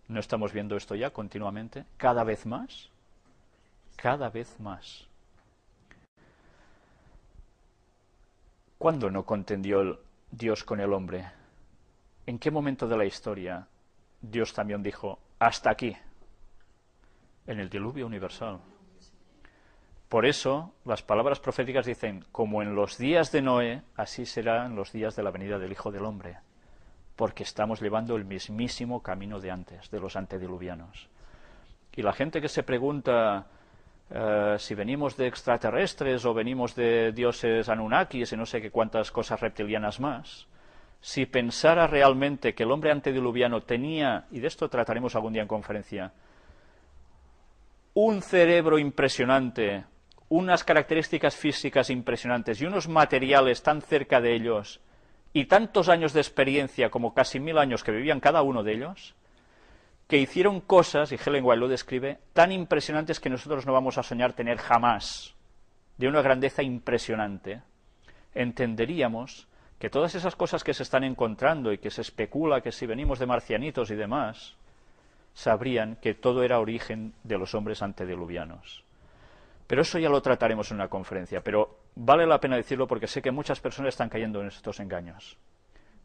¿No estamos viendo esto ya continuamente? ¿Cada vez más? Cada vez más. ¿Cuándo no contendió Dios con el hombre? ¿En qué momento de la historia Dios también dijo, hasta aquí? En el diluvio universal. Por eso, las palabras proféticas dicen, como en los días de Noé, así será en los días de la venida del Hijo del Hombre, porque estamos llevando el mismísimo camino de antes, de los antediluvianos. Y la gente que se pregunta si venimos de extraterrestres o venimos de dioses Anunnakis y no sé qué cuántas cosas reptilianas más, si pensara realmente que el hombre antediluviano tenía, y de esto trataremos algún día en conferencia, un cerebro impresionante, unas características físicas impresionantes y unos materiales tan cerca de ellos y tantos años de experiencia como casi 1000 años que vivían cada uno de ellos, que hicieron cosas, y Ellen White lo describe, tan impresionantes que nosotros no vamos a soñar tener jamás, de una grandeza impresionante, entenderíamos que todas esas cosas que se están encontrando y que se especula que si venimos de marcianitos y demás, sabrían que todo era origen de los hombres antediluvianos. Pero eso ya lo trataremos en una conferencia, pero vale la pena decirlo porque sé que muchas personas están cayendo en estos engaños,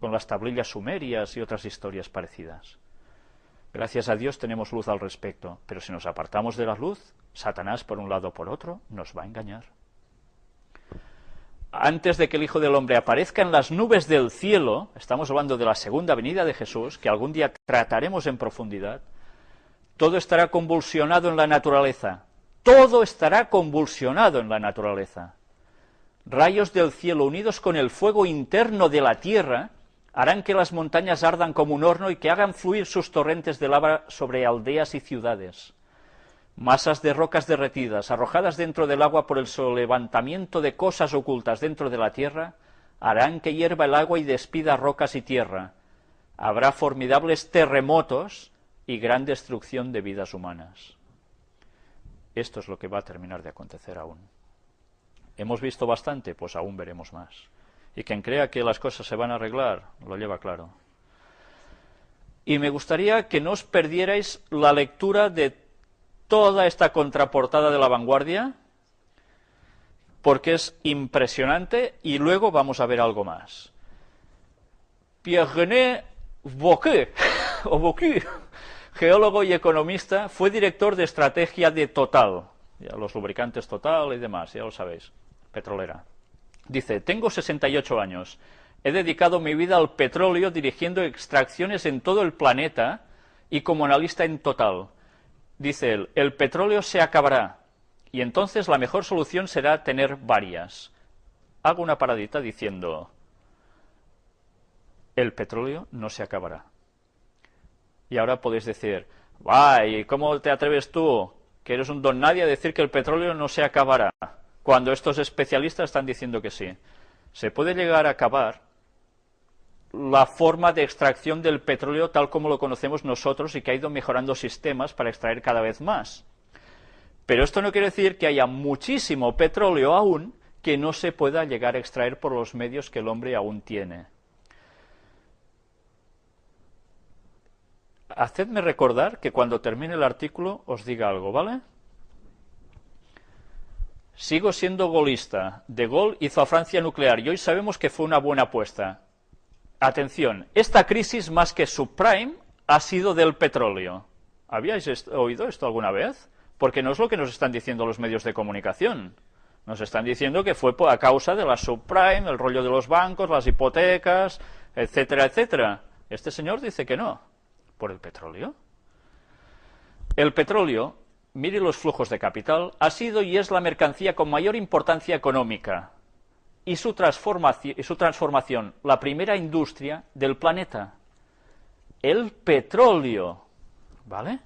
con las tablillas sumerias y otras historias parecidas. Gracias a Dios tenemos luz al respecto, pero si nos apartamos de la luz, Satanás por un lado o por otro nos va a engañar. Antes de que el Hijo del Hombre aparezca en las nubes del cielo, estamos hablando de la segunda venida de Jesús, que algún día trataremos en profundidad, todo estará convulsionado en la naturaleza. Todo estará convulsionado en la naturaleza. Rayos del cielo unidos con el fuego interno de la tierra harán que las montañas ardan como un horno y que hagan fluir sus torrentes de lava sobre aldeas y ciudades. Masas de rocas derretidas, arrojadas dentro del agua por el sobrelevantamiento de cosas ocultas dentro de la tierra, harán que hierva el agua y despida rocas y tierra. Habrá formidables terremotos y gran destrucción de vidas humanas. Esto es lo que va a terminar de acontecer aún. ¿Hemos visto bastante? Pues aún veremos más. Y quien crea que las cosas se van a arreglar, lo lleva claro. Y me gustaría que no os perdierais la lectura de toda esta contraportada de La Vanguardia, porque es impresionante, y luego vamos a ver algo más. Pierre-René Bocquet, geólogo y economista, fue director de estrategia de Total, ya los lubricantes Total y demás, ya lo sabéis, petrolera. Dice, tengo 68 años, he dedicado mi vida al petróleo dirigiendo extracciones en todo el planeta y como analista en Total. Dice él, el petróleo se acabará y entonces la mejor solución será tener varias. Hago una paradita diciendo, el petróleo no se acabará. Y ahora podéis decir, ¿y cómo te atreves tú, que eres un don nadie, a decir que el petróleo no se acabará? Cuando estos especialistas están diciendo que sí. Se puede llegar a acabar la forma de extracción del petróleo tal como lo conocemos nosotros y que ha ido mejorando sistemas para extraer cada vez más. Pero esto no quiere decir que haya muchísimo petróleo aún que no se pueda llegar a extraer por los medios que el hombre aún tiene. Hacedme recordar que cuando termine el artículo os diga algo, ¿vale? Sigo siendo golista. De Gaulle hizo a Francia nuclear y hoy sabemos que fue una buena apuesta. Atención, esta crisis más que subprime ha sido del petróleo. ¿Habíais oído esto alguna vez? Porque no es lo que nos están diciendo los medios de comunicación. Nos están diciendo que fue a causa de la subprime, el rollo de los bancos, las hipotecas, etcétera, etcétera. Este señor dice que no. ¿Por el petróleo? El petróleo, mire los flujos de capital, ha sido y es la mercancía con mayor importancia económica y su transformación, la primera industria del planeta. El petróleo, ¿vale?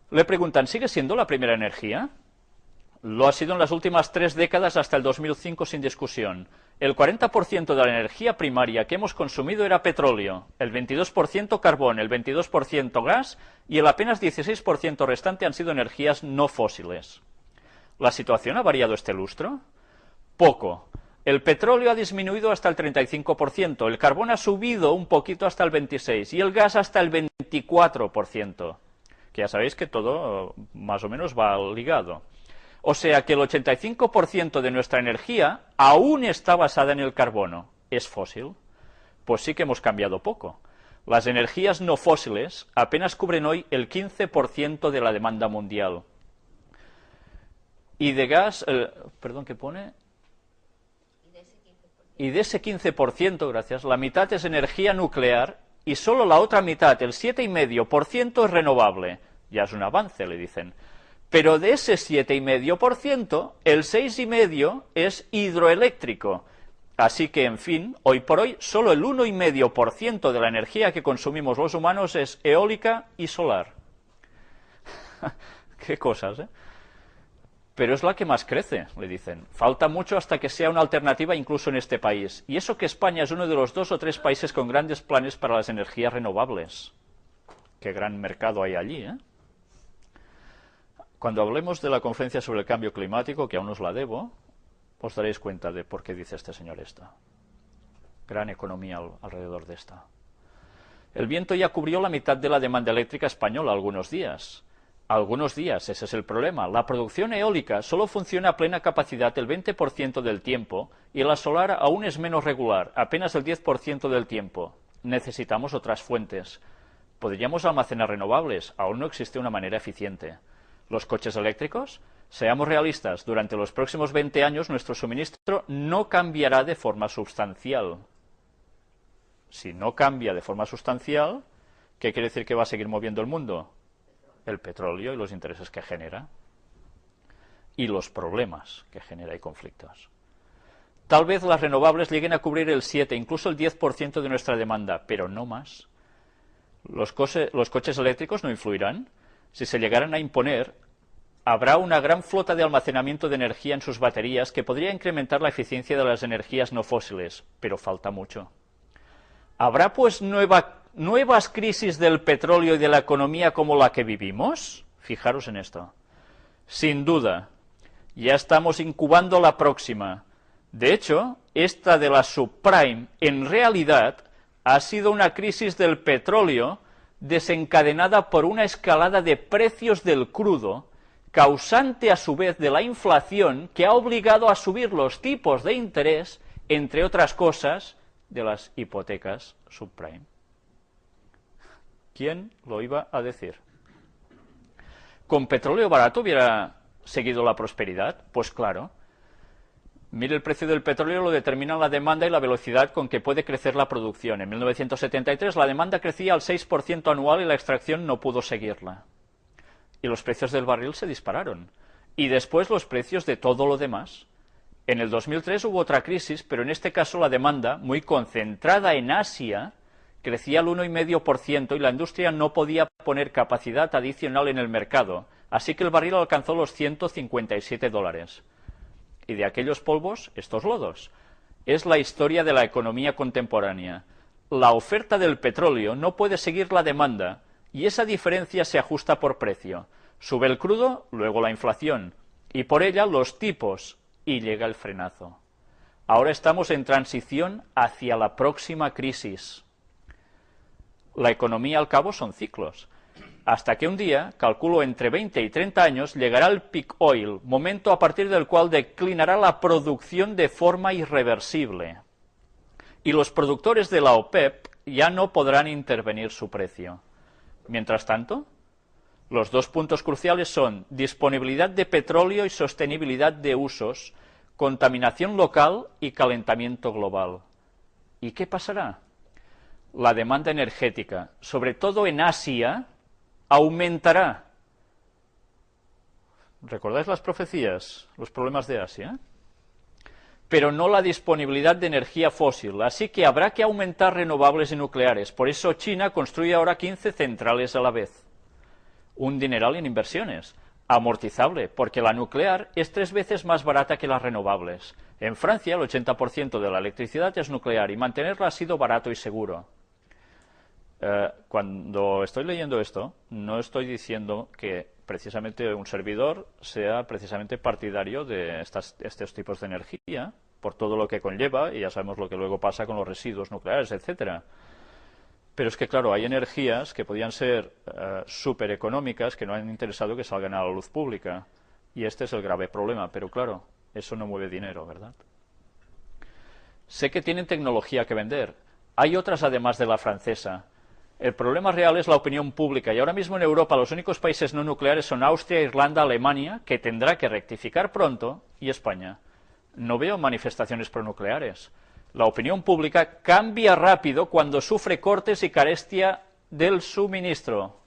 Le preguntan, ¿sigue siendo la primera energía? Lo ha sido en las últimas 3 décadas hasta el 2005 sin discusión. El 40% de la energía primaria que hemos consumido era petróleo, el 22% carbón, el 22% gas y el apenas 16% restante han sido energías no fósiles. ¿La situación ha variado este lustro? Poco. El petróleo ha disminuido hasta el 35%, el carbón ha subido un poquito hasta el 26% y el gas hasta el 24%. Que ya sabéis que todo más o menos va ligado. O sea que el 85% de nuestra energía aún está basada en el carbono. ¿Es fósil? Pues sí que hemos cambiado poco. Las energías no fósiles apenas cubren hoy el 15% de la demanda mundial. Y de gas, perdón, ¿qué pone? Y de ese 15%, gracias, la mitad es energía nuclear y solo la otra mitad, el 7,5%, es renovable. Ya es un avance, le dicen. Pero de ese 7,5%, el 6,5% es hidroeléctrico. Así que, en fin, hoy por hoy, solo el 1,5% de la energía que consumimos los humanos es eólica y solar. Qué cosas, ¿eh? Pero es la que más crece, le dicen. Falta mucho hasta que sea una alternativa incluso en este país. Y eso que España es uno de los 2 o 3 países con grandes planes para las energías renovables. Qué gran mercado hay allí, ¿eh? Cuando hablemos de la conferencia sobre el cambio climático, que aún os la debo, os daréis cuenta de por qué dice este señor esto. Gran economía alrededor de esta. El viento ya cubrió la mitad de la demanda eléctrica española algunos días. Algunos días, ese es el problema. La producción eólica solo funciona a plena capacidad el 20% del tiempo y la solar aún es menos regular, apenas el 10% del tiempo. Necesitamos otras fuentes. ¿Podríamos almacenar renovables? Aún no existe una manera eficiente. ¿Los coches eléctricos? Seamos realistas, durante los próximos 20 años nuestro suministro no cambiará de forma sustancial. Si no cambia de forma sustancial, ¿qué quiere decir que va a seguir moviendo el mundo? El petróleo y los intereses que genera. Y los problemas que genera y conflictos. Tal vez las renovables lleguen a cubrir el 7, incluso el 10% de nuestra demanda, pero no más. ¿Los coches eléctricos no influirán? Si se llegaran a imponer, Habrá una gran flota de almacenamiento de energía en sus baterías que podría incrementar la eficiencia de las energías no fósiles, pero falta mucho. ¿Habrá pues nuevas crisis del petróleo y de la economía como la que vivimos? Fijaros en esto. Sin duda, ya estamos incubando la próxima. De hecho, esta de la subprime, en realidad, ha sido una crisis del petróleo desencadenada por una escalada de precios del crudo, causante a su vez de la inflación que ha obligado a subir los tipos de interés, entre otras cosas, de las hipotecas subprime. ¿Quién lo iba a decir? ¿Con petróleo barato hubiera seguido la prosperidad? Pues claro. Mire, el precio del petróleo lo determinan la demanda y la velocidad con que puede crecer la producción. En 1973 la demanda crecía al 6% anual y la extracción no pudo seguirla. Y los precios del barril se dispararon. Y después los precios de todo lo demás. En el 2003 hubo otra crisis, pero en este caso la demanda, muy concentrada en Asia, crecía al 1,5% y la industria no podía poner capacidad adicional en el mercado. Así que el barril alcanzó los $157. Y de aquellos polvos, estos lodos. Es la historia de la economía contemporánea. La oferta del petróleo no puede seguir la demanda, y esa diferencia se ajusta por precio. Sube el crudo, luego la inflación, y por ella los tipos, y llega el frenazo. Ahora estamos en transición hacia la próxima crisis. La economía, al cabo, son ciclos. Hasta que un día, calculo entre 20 y 30 años, llegará el peak oil, momento a partir del cual declinará la producción de forma irreversible. Y los productores de la OPEP ya no podrán intervenir su precio. Mientras tanto, los dos puntos cruciales son disponibilidad de petróleo y sostenibilidad de usos, contaminación local y calentamiento global. ¿Y qué pasará? La demanda energética, sobre todo en Asia, aumentará. ¿Recordáis las profecías? Los problemas de Asia. Pero no la disponibilidad de energía fósil, así que habrá que aumentar renovables y nucleares. Por eso China construye ahora 15 centrales a la vez. Un dineral en inversiones, amortizable, porque la nuclear es 3 veces más barata que las renovables. En Francia el 80% de la electricidad es nuclear y mantenerla ha sido barato y seguro. Cuando estoy leyendo esto, no estoy diciendo que precisamente un servidor sea precisamente partidario de estos tipos de energía, por todo lo que conlleva, y ya sabemos lo que luego pasa con los residuos nucleares, etcétera. Pero es que, claro, hay energías que podían ser súper económicas que no han interesado que salgan a la luz pública. Y este es el grave problema. Pero, claro, eso no mueve dinero, ¿verdad? Sé que tienen tecnología que vender. Hay otras además de la francesa. El problema real es la opinión pública. Y ahora mismo en Europa los únicos países no nucleares son Austria, Irlanda, Alemania, que tendrá que rectificar pronto, y España. No veo manifestaciones pronucleares. La opinión pública cambia rápido cuando sufre cortes y carestía del suministro.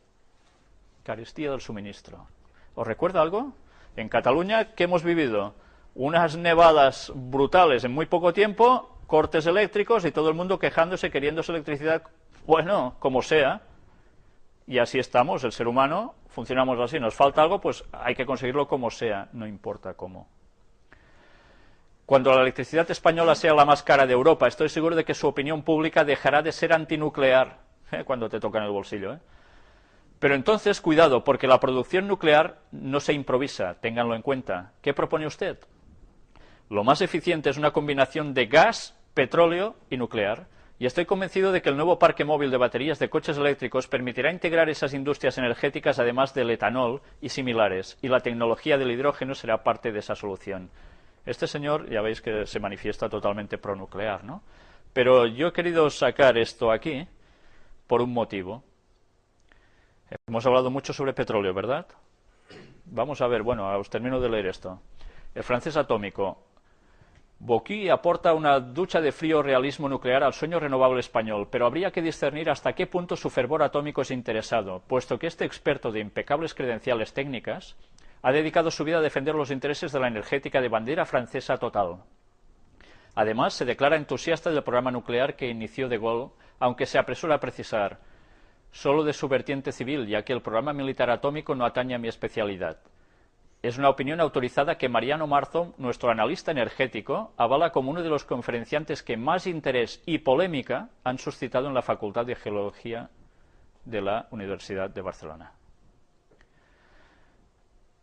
Carestía del suministro. ¿Os recuerda algo? En Cataluña, ¿qué hemos vivido? Unas nevadas brutales en muy poco tiempo, cortes eléctricos y todo el mundo quejándose, queriendo su electricidad, bueno, como sea. Y así estamos, el ser humano, funcionamos así. Nos falta algo, pues hay que conseguirlo como sea, no importa cómo. Cuando la electricidad española sea la más cara de Europa, estoy seguro de que su opinión pública dejará de ser antinuclear, cuando te toca en el bolsillo. Pero entonces, cuidado, porque la producción nuclear no se improvisa, ténganlo en cuenta. ¿Qué propone usted? Lo más eficiente es una combinación de gas, petróleo y nuclear. Y estoy convencido de que el nuevo parque móvil de baterías de coches eléctricos permitirá integrar esas industrias energéticas además del etanol y similares, y la tecnología del hidrógeno será parte de esa solución. Este señor, ya veis que se manifiesta totalmente pronuclear, ¿no? Pero yo he querido sacar esto aquí por un motivo. Hemos hablado mucho sobre petróleo, ¿verdad? Vamos a ver, bueno, os termino de leer esto. El francés atómico. Boqui aporta una ducha de frío realismo nuclear al sueño renovable español, pero habría que discernir hasta qué punto su fervor atómico es interesado, puesto que este experto de impecables credenciales técnicas ha dedicado su vida a defender los intereses de la energética de bandera francesa total. Además, se declara entusiasta del programa nuclear que inició de Gaulle, aunque se apresura a precisar, solo de su vertiente civil, ya que el programa militar atómico no atañe a mi especialidad. Es una opinión autorizada que Mariano Marzo, nuestro analista energético, avala como uno de los conferenciantes que más interés y polémica han suscitado en la Facultad de Geología de la Universidad de Barcelona.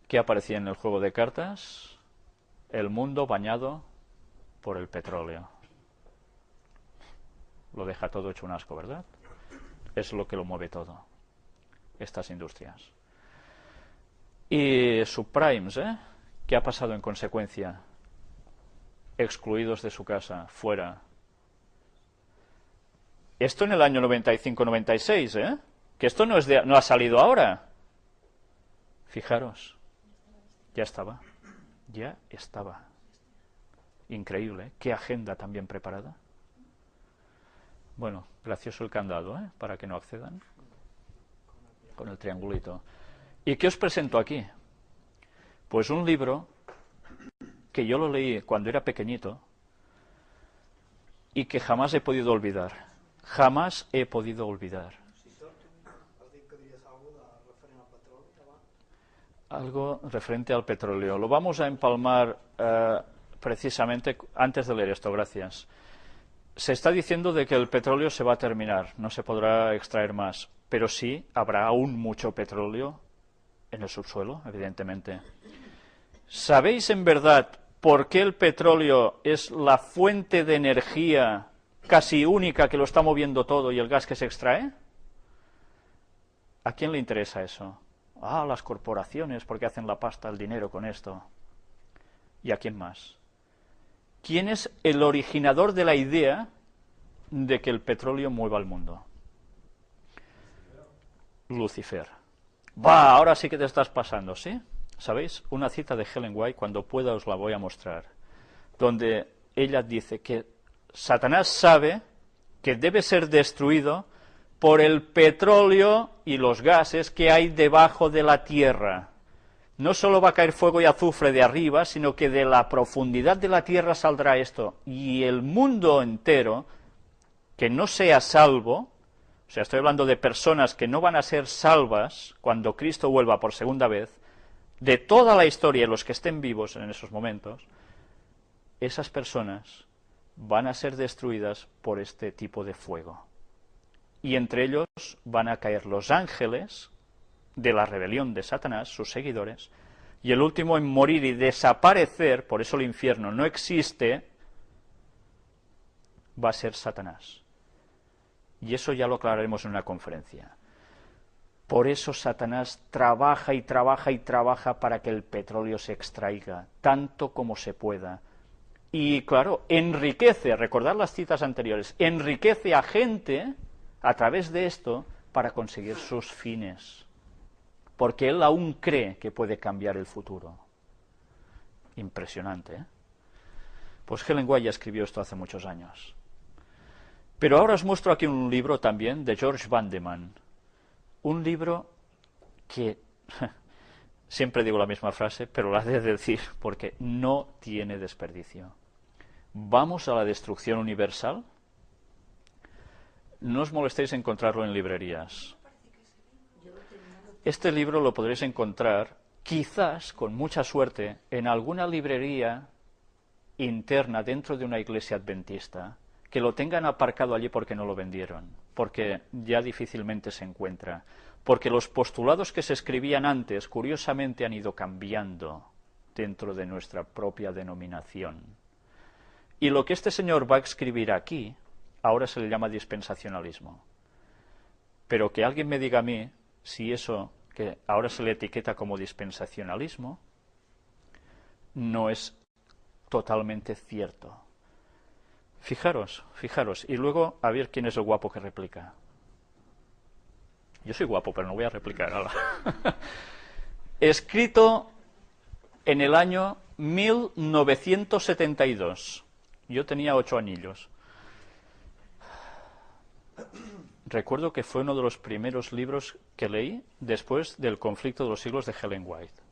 ¿Qué aparecía en el juego de cartas? El mundo bañado por el petróleo. Lo deja todo hecho un asco, ¿verdad? Es lo que lo mueve todo, estas industrias. Y subprimes, ¿qué ha pasado en consecuencia? Excluidos de su casa, fuera. Esto en el año 95-96, que esto no ha salido ahora. Fijaros, ya estaba. Increíble, ¿eh? Qué agenda tan bien preparada. Bueno, gracioso el candado, para que no accedan. Con el triangulito. ¿Y qué os presento aquí? Pues un libro que yo lo leí cuando era pequeñito y que jamás he podido olvidar. Jamás he podido olvidar. Algo referente al petróleo. Lo vamos a empalmar precisamente antes de leer esto, gracias. Se está diciendo de que el petróleo se va a terminar, no se podrá extraer más, pero sí habrá aún mucho petróleo en el subsuelo, evidentemente. ¿Sabéis en verdad por qué el petróleo es la fuente de energía casi única que lo está moviendo todo y el gas que se extrae? ¿A quién le interesa eso? Ah, las corporaciones, porque hacen la pasta, el dinero con esto. ¿Y a quién más? ¿Quién es el originador de la idea de que el petróleo mueva el mundo? Lucifer. Va, ahora sí que te estás pasando, ¿sí? ¿Sabéis? Una cita de Ellen White, cuando pueda os la voy a mostrar, donde ella dice que Satanás sabe que debe ser destruido por el petróleo y los gases que hay debajo de la tierra. No solo va a caer fuego y azufre de arriba, sino que de la profundidad de la tierra saldrá esto. Y el mundo entero, que no sea salvo, o sea, estoy hablando de personas que no van a ser salvas cuando Cristo vuelva por segunda vez, de toda la historia, los que estén vivos en esos momentos, esas personas van a ser destruidas por este tipo de fuego. Y entre ellos van a caer los ángeles de la rebelión de Satanás, sus seguidores, y el último en morir y desaparecer, por eso el infierno no existe, va a ser Satanás. Y eso ya lo aclararemos en una conferencia. Por eso Satanás trabaja y trabaja y trabaja para que el petróleo se extraiga, tanto como se pueda. Y claro, enriquece, recordad las citas anteriores, enriquece a gente a través de esto para conseguir sus fines. Porque él aún cree que puede cambiar el futuro. Impresionante, ¿eh? Pues Ellen White ya escribió esto hace muchos años. Pero ahora os muestro aquí un libro también de George Vandeman. Un libro que, siempre digo la misma frase, pero la he de decir porque no tiene desperdicio. ¿Vamos a la destrucción universal? No os molestéis en encontrarlo en librerías. Este libro lo podréis encontrar, quizás, con mucha suerte, en alguna librería interna dentro de una iglesia adventista, que lo tengan aparcado allí porque no lo vendieron, porque ya difícilmente se encuentra, porque los postulados que se escribían antes, curiosamente, han ido cambiando dentro de nuestra propia denominación. Y lo que este señor va a escribir aquí, ahora se le llama dispensacionalismo. Pero que alguien me diga a mí si eso que ahora se le etiqueta como dispensacionalismo no es totalmente cierto. Fijaros, y luego a ver quién es el guapo que replica. Yo soy guapo, pero no voy a replicar. Escrito en el año 1972. Yo tenía 8 añillos. Recuerdo que fue uno de los primeros libros que leí después del Conflicto de los Siglos de Ellen White.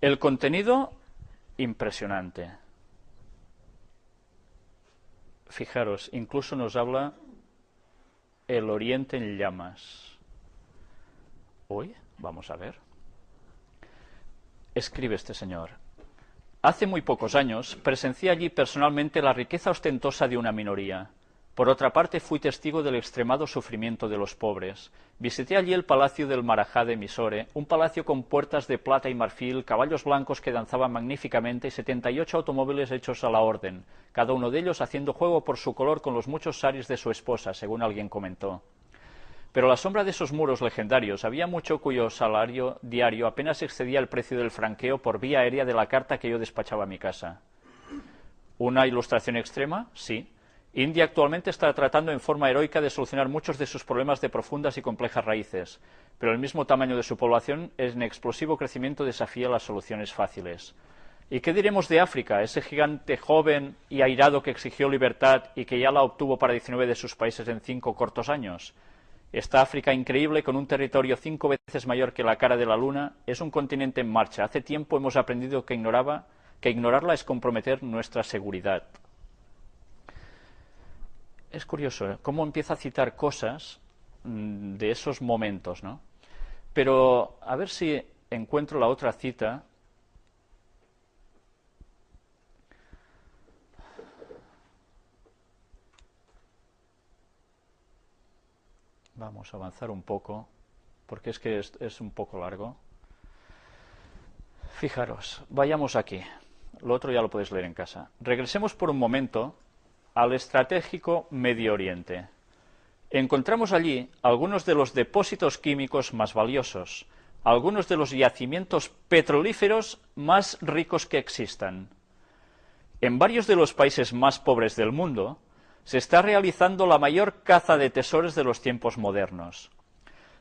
El contenido, impresionante. Fijaros, incluso nos habla el Oriente en llamas. Hoy, vamos a ver. escribe este señor. Hace muy pocos años presencié allí personalmente la riqueza ostentosa de una minoría. Por otra parte, fui testigo del extremado sufrimiento de los pobres. Visité allí el palacio del Marajá de Mysore, un palacio con puertas de plata y marfil, caballos blancos que danzaban magníficamente y 78 automóviles hechos a la orden, cada uno de ellos haciendo juego por su color con los muchos saris de su esposa, según alguien comentó. Pero a la sombra de esos muros legendarios había mucho cuyo salario diario apenas excedía el precio del franqueo por vía aérea de la carta que yo despachaba a mi casa. ¿Una ilustración extrema? Sí. India actualmente está tratando en forma heroica de solucionar muchos de sus problemas de profundas y complejas raíces, pero el mismo tamaño de su población en explosivo crecimiento desafía las soluciones fáciles. ¿Y qué diremos de África, ese gigante joven y airado que exigió libertad y que ya la obtuvo para 19 de sus países en 5 cortos años? Esta África increíble, con un territorio 5 veces mayor que la cara de la Luna, es un continente en marcha. Hace tiempo hemos aprendido que ignorarla es comprometer nuestra seguridad. Es curioso, cómo empieza a citar cosas de esos momentos, ¿no? Pero a ver si encuentro la otra cita. Vamos a avanzar un poco, porque es que es un poco largo. Fijaros, vayamos aquí. Lo otro ya lo podéis leer en casa. Regresemos por un momento al estratégico Medio Oriente. Encontramos allí algunos de los depósitos químicos más valiosos, algunos de los yacimientos petrolíferos más ricos que existan. En varios de los países más pobres del mundo se está realizando la mayor caza de tesoros de los tiempos modernos.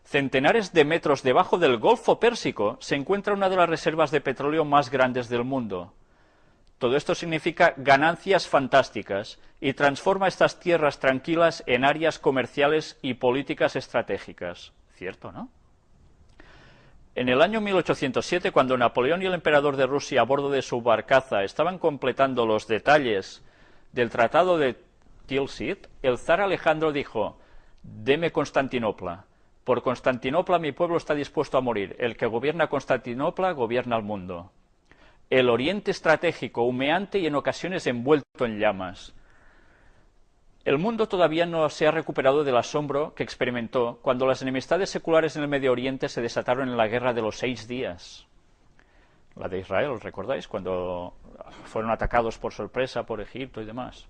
Centenares de metros debajo del Golfo Pérsico se encuentra una de las reservas de petróleo más grandes del mundo. Todo esto significa ganancias fantásticas y transforma estas tierras tranquilas en áreas comerciales y políticas estratégicas. ¿Cierto, no? En el año 1807, cuando Napoleón y el emperador de Rusia a bordo de su barcaza estaban completando los detalles del Tratado de Tilsit, el zar Alejandro dijo: «Deme Constantinopla. Por Constantinopla mi pueblo está dispuesto a morir. El que gobierna Constantinopla gobierna el mundo». El Oriente estratégico, humeante y en ocasiones envuelto en llamas. El mundo todavía no se ha recuperado del asombro que experimentó cuando las enemistades seculares en el Medio Oriente se desataron en la Guerra de los 6 días. La de Israel, ¿os recordáis? Cuando fueron atacados por sorpresa por Egipto y demás.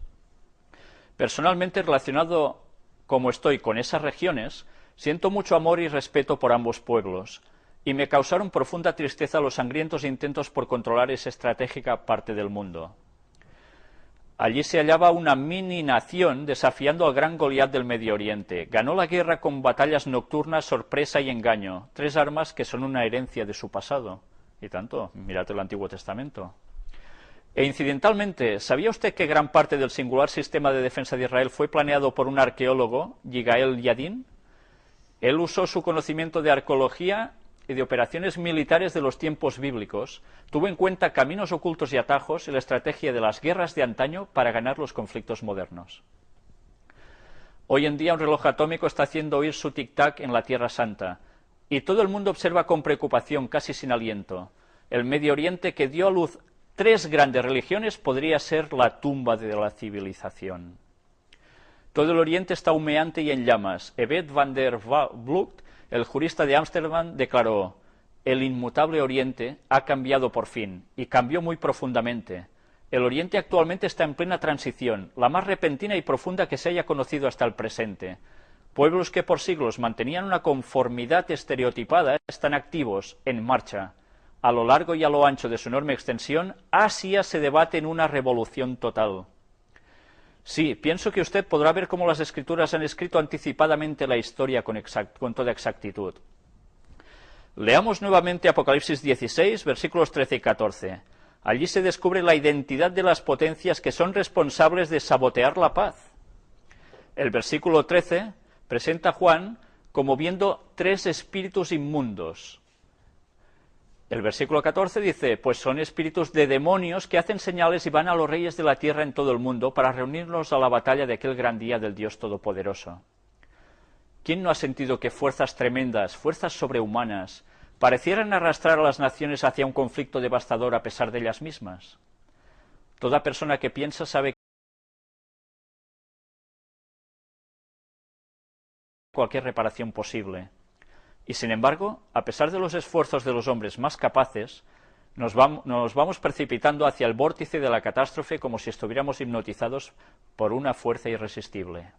Personalmente, relacionado como estoy con esas regiones, siento mucho amor y respeto por ambos pueblos, y me causaron profunda tristeza los sangrientos intentos por controlar esa estratégica parte del mundo. Allí se hallaba una mini nación desafiando al gran Goliat del Medio Oriente. Ganó la guerra con batallas nocturnas, sorpresa y engaño, 3 armas que son una herencia de su pasado. Y tanto, mirad el Antiguo Testamento. E incidentalmente, ¿sabía usted que gran parte del singular sistema de defensa de Israel fue planeado por un arqueólogo, Yigael Yadin? Él usó su conocimiento de arqueología y de operaciones militares de los tiempos bíblicos, tuvo en cuenta caminos ocultos y atajos y la estrategia de las guerras de antaño para ganar los conflictos modernos. Hoy en día un reloj atómico está haciendo oír su tic-tac en la Tierra Santa, y todo el mundo observa con preocupación, casi sin aliento. El Medio Oriente, que dio a luz 3 grandes religiones, podría ser la tumba de la civilización. Todo el Oriente está humeante y en llamas. Eved van der Vlugt, el jurista de Ámsterdam, declaró: «El inmutable Oriente ha cambiado por fin, y cambió muy profundamente. El Oriente actualmente está en plena transición, la más repentina y profunda que se haya conocido hasta el presente. Pueblos que por siglos mantenían una conformidad estereotipada están activos, en marcha. A lo largo y a lo ancho de su enorme extensión, Asia se debate en una revolución total». Sí, pienso que usted podrá ver cómo las Escrituras han escrito anticipadamente la historia con toda exactitud. Leamos nuevamente Apocalipsis 16, versículos 13 y 14. Allí se descubre la identidad de las potencias que son responsables de sabotear la paz. El versículo 13 presenta a Juan como viendo 3 espíritus inmundos. El versículo 14 dice: «Pues son espíritus de demonios que hacen señales y van a los reyes de la tierra en todo el mundo para reunirnos a la batalla de aquel gran día del Dios Todopoderoso». ¿Quién no ha sentido que fuerzas tremendas, fuerzas sobrehumanas, parecieran arrastrar a las naciones hacia un conflicto devastador a pesar de ellas mismas. Toda persona que piensa sabe que cualquier reparación posible. Y sin embargo, a pesar de los esfuerzos de los hombres más capaces, nos vamos precipitando hacia el vórtice de la catástrofe como si estuviéramos hipnotizados por una fuerza irresistible.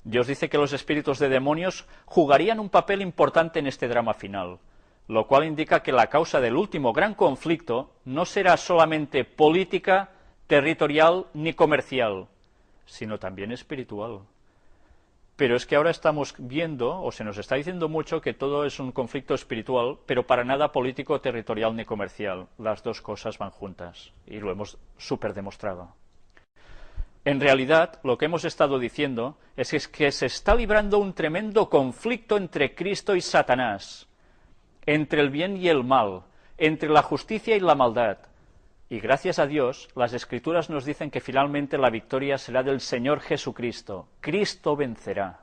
Dios dice que los espíritus de demonios jugarían un papel importante en este drama final, lo cual indica que la causa del último gran conflicto no será solamente política, territorial ni comercial, sino también espiritual. Pero es que ahora estamos viendo, o se nos está diciendo mucho, que todo es un conflicto espiritual, pero para nada político, territorial ni comercial. Las dos cosas van juntas, y lo hemos súper demostrado. En realidad, lo que hemos estado diciendo es que se está librando un tremendo conflicto entre Cristo y Satanás, entre el bien y el mal, entre la justicia y la maldad. Y gracias a Dios, las Escrituras nos dicen que finalmente la victoria será del Señor Jesucristo. Cristo vencerá.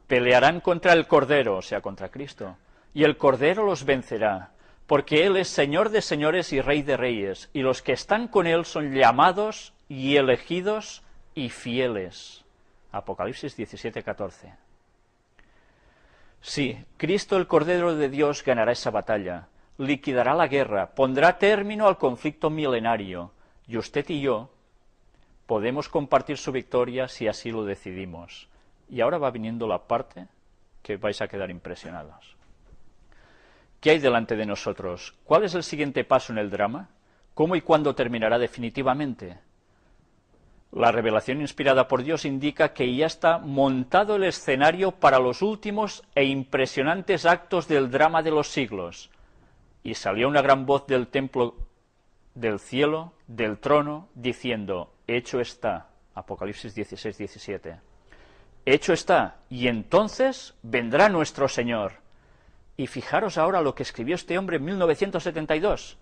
Pelearán contra el Cordero, o sea, contra Cristo, y el Cordero los vencerá, porque Él es Señor de señores y Rey de reyes, y los que están con Él son llamados y elegidos y fieles. Apocalipsis 17:14. Sí, Cristo el Cordero de Dios ganará esa batalla, liquidará la guerra, pondrá término al conflicto milenario, y usted y yo podemos compartir su victoria si así lo decidimos. Y ahora va viniendo la parte que vais a quedar impresionados. ¿Qué hay delante de nosotros? ¿Cuál es el siguiente paso en el drama? ¿Cómo y cuándo terminará definitivamente? La revelación inspirada por Dios indica que ya está montado el escenario para los últimos e impresionantes actos del drama de los siglos. Y salió una gran voz del templo, del cielo, del trono, diciendo, hecho está. Apocalipsis 16:17. Hecho está, y entonces vendrá nuestro Señor. Y fijaros ahora lo que escribió este hombre en 1972.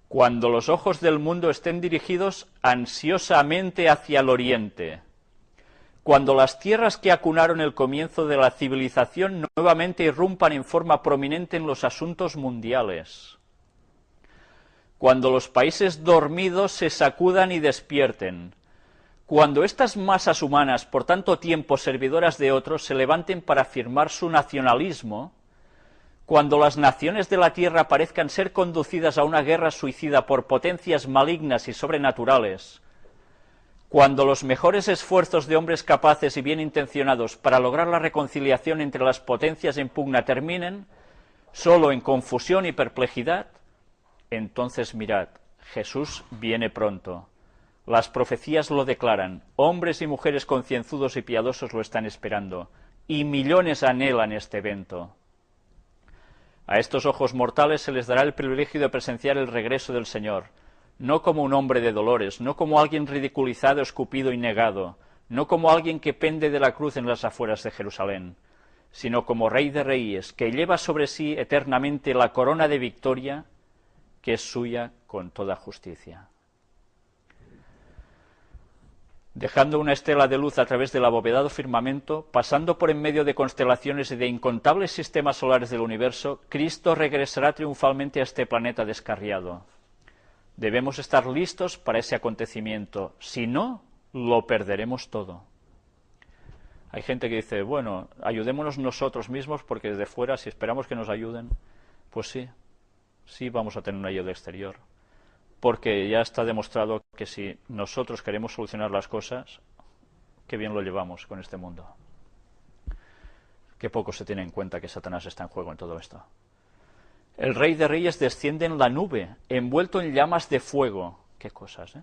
Cuando los ojos del mundo estén dirigidos ansiosamente hacia el oriente, cuando las tierras que acunaron el comienzo de la civilización nuevamente irrumpan en forma prominente en los asuntos mundiales, cuando los países dormidos se sacudan y despierten, cuando estas masas humanas, por tanto tiempo servidoras de otros, se levanten para afirmar su nacionalismo, cuando las naciones de la tierra parezcan ser conducidas a una guerra suicida por potencias malignas y sobrenaturales, cuando los mejores esfuerzos de hombres capaces y bien intencionados para lograr la reconciliación entre las potencias en pugna terminen solo en confusión y perplejidad, entonces mirad, Jesús viene pronto. Las profecías lo declaran, hombres y mujeres concienzudos y piadosos lo están esperando, y millones anhelan este evento. A estos ojos mortales se les dará el privilegio de presenciar el regreso del Señor, no como un hombre de dolores, no como alguien ridiculizado, escupido y negado, no como alguien que pende de la cruz en las afueras de Jerusalén, sino como Rey de Reyes, que lleva sobre sí eternamente la corona de victoria que es suya con toda justicia. Dejando una estela de luz a través del abovedado firmamento, pasando por en medio de constelaciones y de incontables sistemas solares del universo, Cristo regresará triunfalmente a este planeta descarriado. Debemos estar listos para ese acontecimiento, si no, lo perderemos todo. Hay gente que dice, bueno, ayudémonos nosotros mismos porque desde fuera, si esperamos que nos ayuden, pues sí vamos a tener una ayuda exterior. Porque ya está demostrado que si nosotros queremos solucionar las cosas, qué bien lo llevamos con este mundo. Qué poco se tiene en cuenta que Satanás está en juego en todo esto. El Rey de Reyes desciende en la nube, envuelto en llamas de fuego. Qué cosas, ¿eh?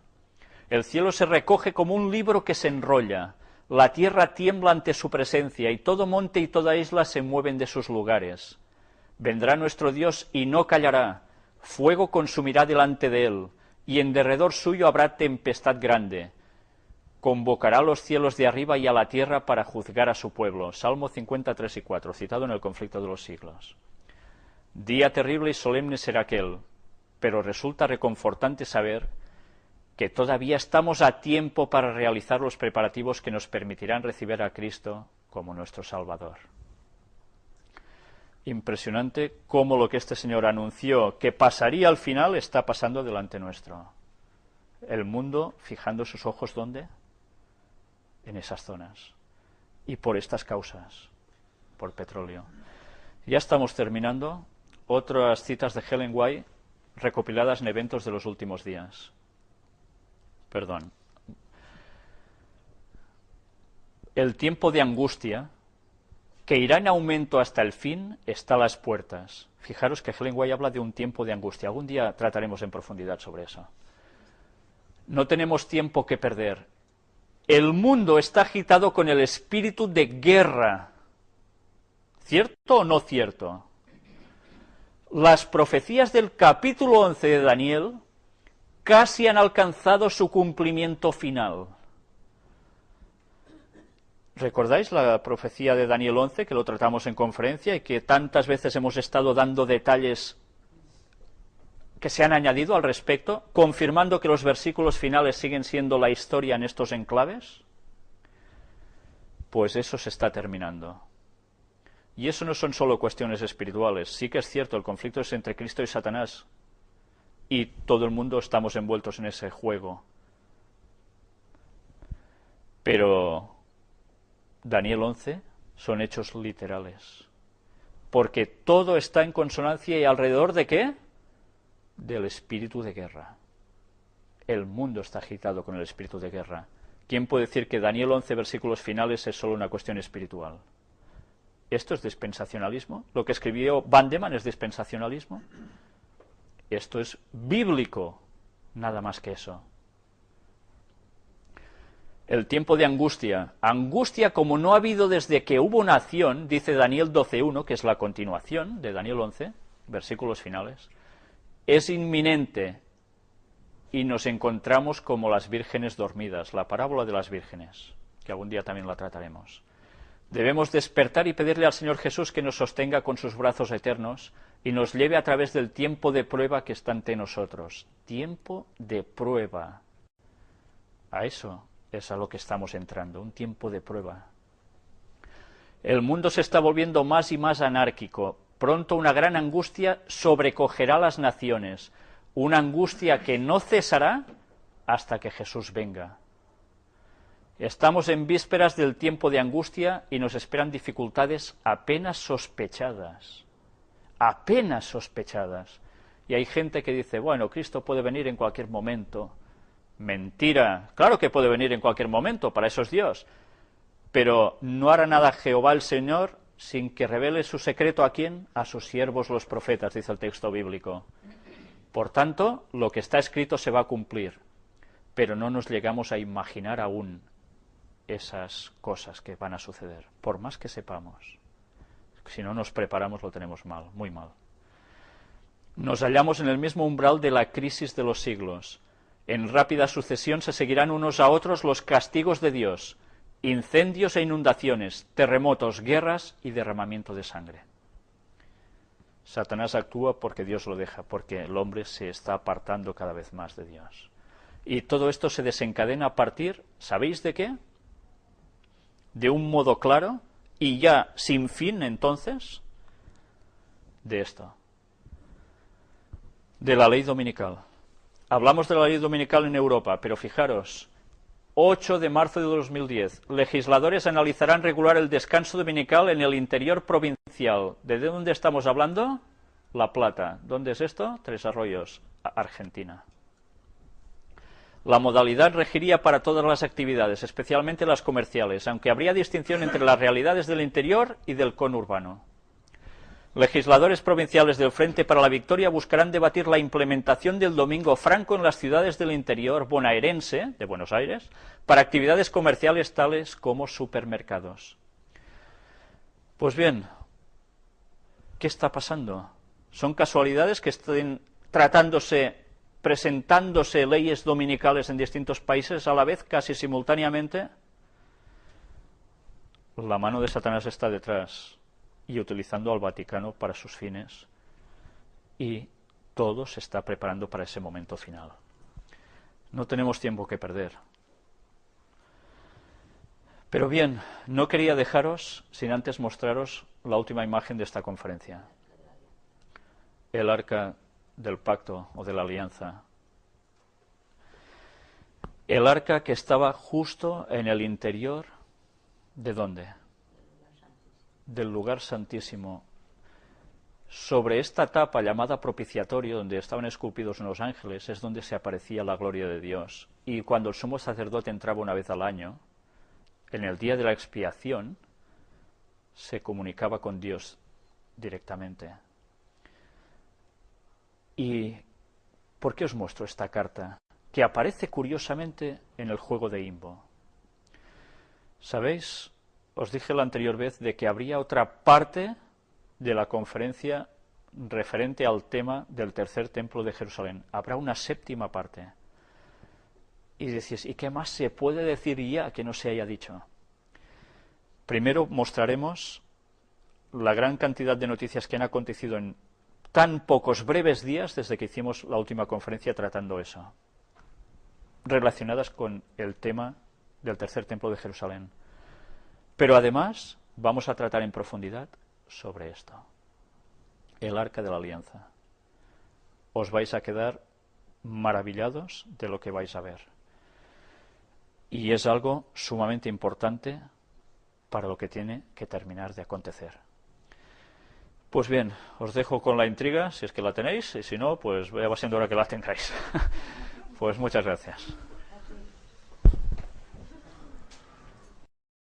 El cielo se recoge como un libro que se enrolla. La tierra tiembla ante su presencia, y todo monte y toda isla se mueven de sus lugares. Vendrá nuestro Dios y no callará. Fuego consumirá delante de él, y en derredor suyo habrá tempestad grande. Convocará a los cielos de arriba y a la tierra para juzgar a su pueblo. Salmo 53:4, citado en el conflicto de los siglos. Día terrible y solemne será aquel, pero resulta reconfortante saber que todavía estamos a tiempo para realizar los preparativos que nos permitirán recibir a Cristo como nuestro Salvador. Impresionante cómo lo que este señor anunció que pasaría al final está pasando delante nuestro. El mundo fijando sus ojos, ¿dónde? En esas zonas. Y por estas causas, por petróleo. Ya estamos terminando. Otras citas de Ellen White recopiladas en eventos de los últimos días. Perdón. El tiempo de angustia, que irá en aumento hasta el fin, está a las puertas. Fijaros que Ellen White habla de un tiempo de angustia. Algún día trataremos en profundidad sobre eso. No tenemos tiempo que perder. El mundo está agitado con el espíritu de guerra. ¿Cierto o no cierto? Las profecías del capítulo 11 de Daniel casi han alcanzado su cumplimiento final. ¿Recordáis la profecía de Daniel 11, que lo tratamos en conferencia y que tantas veces hemos estado dando detalles que se han añadido al respecto, confirmando que los versículos finales siguen siendo la historia en estos enclaves? Pues eso se está terminando. Y eso no son solo cuestiones espirituales. Sí que es cierto, el conflicto es entre Cristo y Satanás. Y todo el mundo estamos envueltos en ese juego. Pero Daniel 11 son hechos literales. Porque todo está en consonancia y alrededor de ¿qué? Del espíritu de guerra. El mundo está agitado con el espíritu de guerra. ¿Quién puede decir que Daniel 11 versículos finales es solo una cuestión espiritual? ¿Esto es dispensacionalismo? ¿Lo que escribió Bandeman es dispensacionalismo? Esto es bíblico, nada más que eso. El tiempo de angustia. Angustia como no ha habido desde que hubo nación, dice Daniel 12.1, que es la continuación de Daniel 11, versículos finales. Es inminente y nos encontramos como las vírgenes dormidas, la parábola de las vírgenes, que algún día también la trataremos. Debemos despertar y pedirle al Señor Jesús que nos sostenga con sus brazos eternos y nos lleve a través del tiempo de prueba que está ante nosotros. Tiempo de prueba. A eso es a lo que estamos entrando, un tiempo de prueba. El mundo se está volviendo más y más anárquico. Pronto una gran angustia sobrecogerá a las naciones, una angustia que no cesará hasta que Jesús venga. Estamos en vísperas del tiempo de angustia y nos esperan dificultades apenas sospechadas. Apenas sospechadas. Y hay gente que dice, bueno, Cristo puede venir en cualquier momento. Mentira. Claro que puede venir en cualquier momento, para eso es Dios. Pero no hará nada Jehová el Señor sin que revele su secreto ¿a quién? A sus siervos los profetas, dice el texto bíblico. Por tanto, lo que está escrito se va a cumplir. Pero no nos llegamos a imaginar aún esas cosas que van a suceder, por más que sepamos. Si no nos preparamos lo tenemos mal, muy mal. Nos hallamos en el mismo umbral de la crisis de los siglos. En rápida sucesión se seguirán unos a otros los castigos de Dios, incendios e inundaciones, terremotos, guerras y derramamiento de sangre. Satanás actúa porque Dios lo deja, porque el hombre se está apartando cada vez más de Dios. Y todo esto se desencadena a partir, ¿sabéis de qué? De un modo claro y ya sin fin, entonces, de esto. De la ley dominical. Hablamos de la ley dominical en Europa, pero fijaros, 8 de marzo de 2010, legisladores analizarán regular el descanso dominical en el interior provincial. ¿De dónde estamos hablando? La Plata. ¿Dónde es esto? Tres Arroyos, Argentina. La modalidad regiría para todas las actividades, especialmente las comerciales, aunque habría distinción entre las realidades del interior y del conurbano. Legisladores provinciales del Frente para la Victoria buscarán debatir la implementación del domingo franco en las ciudades del interior bonaerense, de Buenos Aires, para actividades comerciales tales como supermercados. Pues bien, ¿qué está pasando? ¿Son casualidades que estén presentándose leyes dominicales en distintos países a la vez, casi simultáneamente? La mano de Satanás está detrás y utilizando al Vaticano para sus fines, y todo se está preparando para ese momento final. No tenemos tiempo que perder. Pero bien, no quería dejaros sin antes mostraros la última imagen de esta conferencia. El arca del pacto o de la alianza. El arca que estaba justo en el interior, ¿de dónde? Del lugar santísimo. Sobre esta tapa llamada propiciatorio, donde estaban esculpidos unos ángeles, es donde se aparecía la gloria de Dios. Y cuando el sumo sacerdote entraba una vez al año, en el día de la expiación, se comunicaba con Dios directamente. ¿Y por qué os muestro esta carta? Que aparece curiosamente en el juego de Imbo. ¿Sabéis? Os dije la anterior vez de que habría otra parte de la conferencia referente al tema del tercer templo de Jerusalén. Habrá una séptima parte. Y decís, ¿y qué más se puede decir ya que no se haya dicho? Primero mostraremos la gran cantidad de noticias que han acontecido en tan pocos breves días desde que hicimos la última conferencia tratando eso, relacionadas con el tema del tercer templo de Jerusalén. Pero además vamos a tratar en profundidad sobre esto, el arca de la alianza. Os vais a quedar maravillados de lo que vais a ver. Y es algo sumamente importante para lo que tiene que terminar de acontecer. Pues bien, os dejo con la intriga, si es que la tenéis, y si no, pues ya va siendo hora que la tengáis. Pues muchas gracias.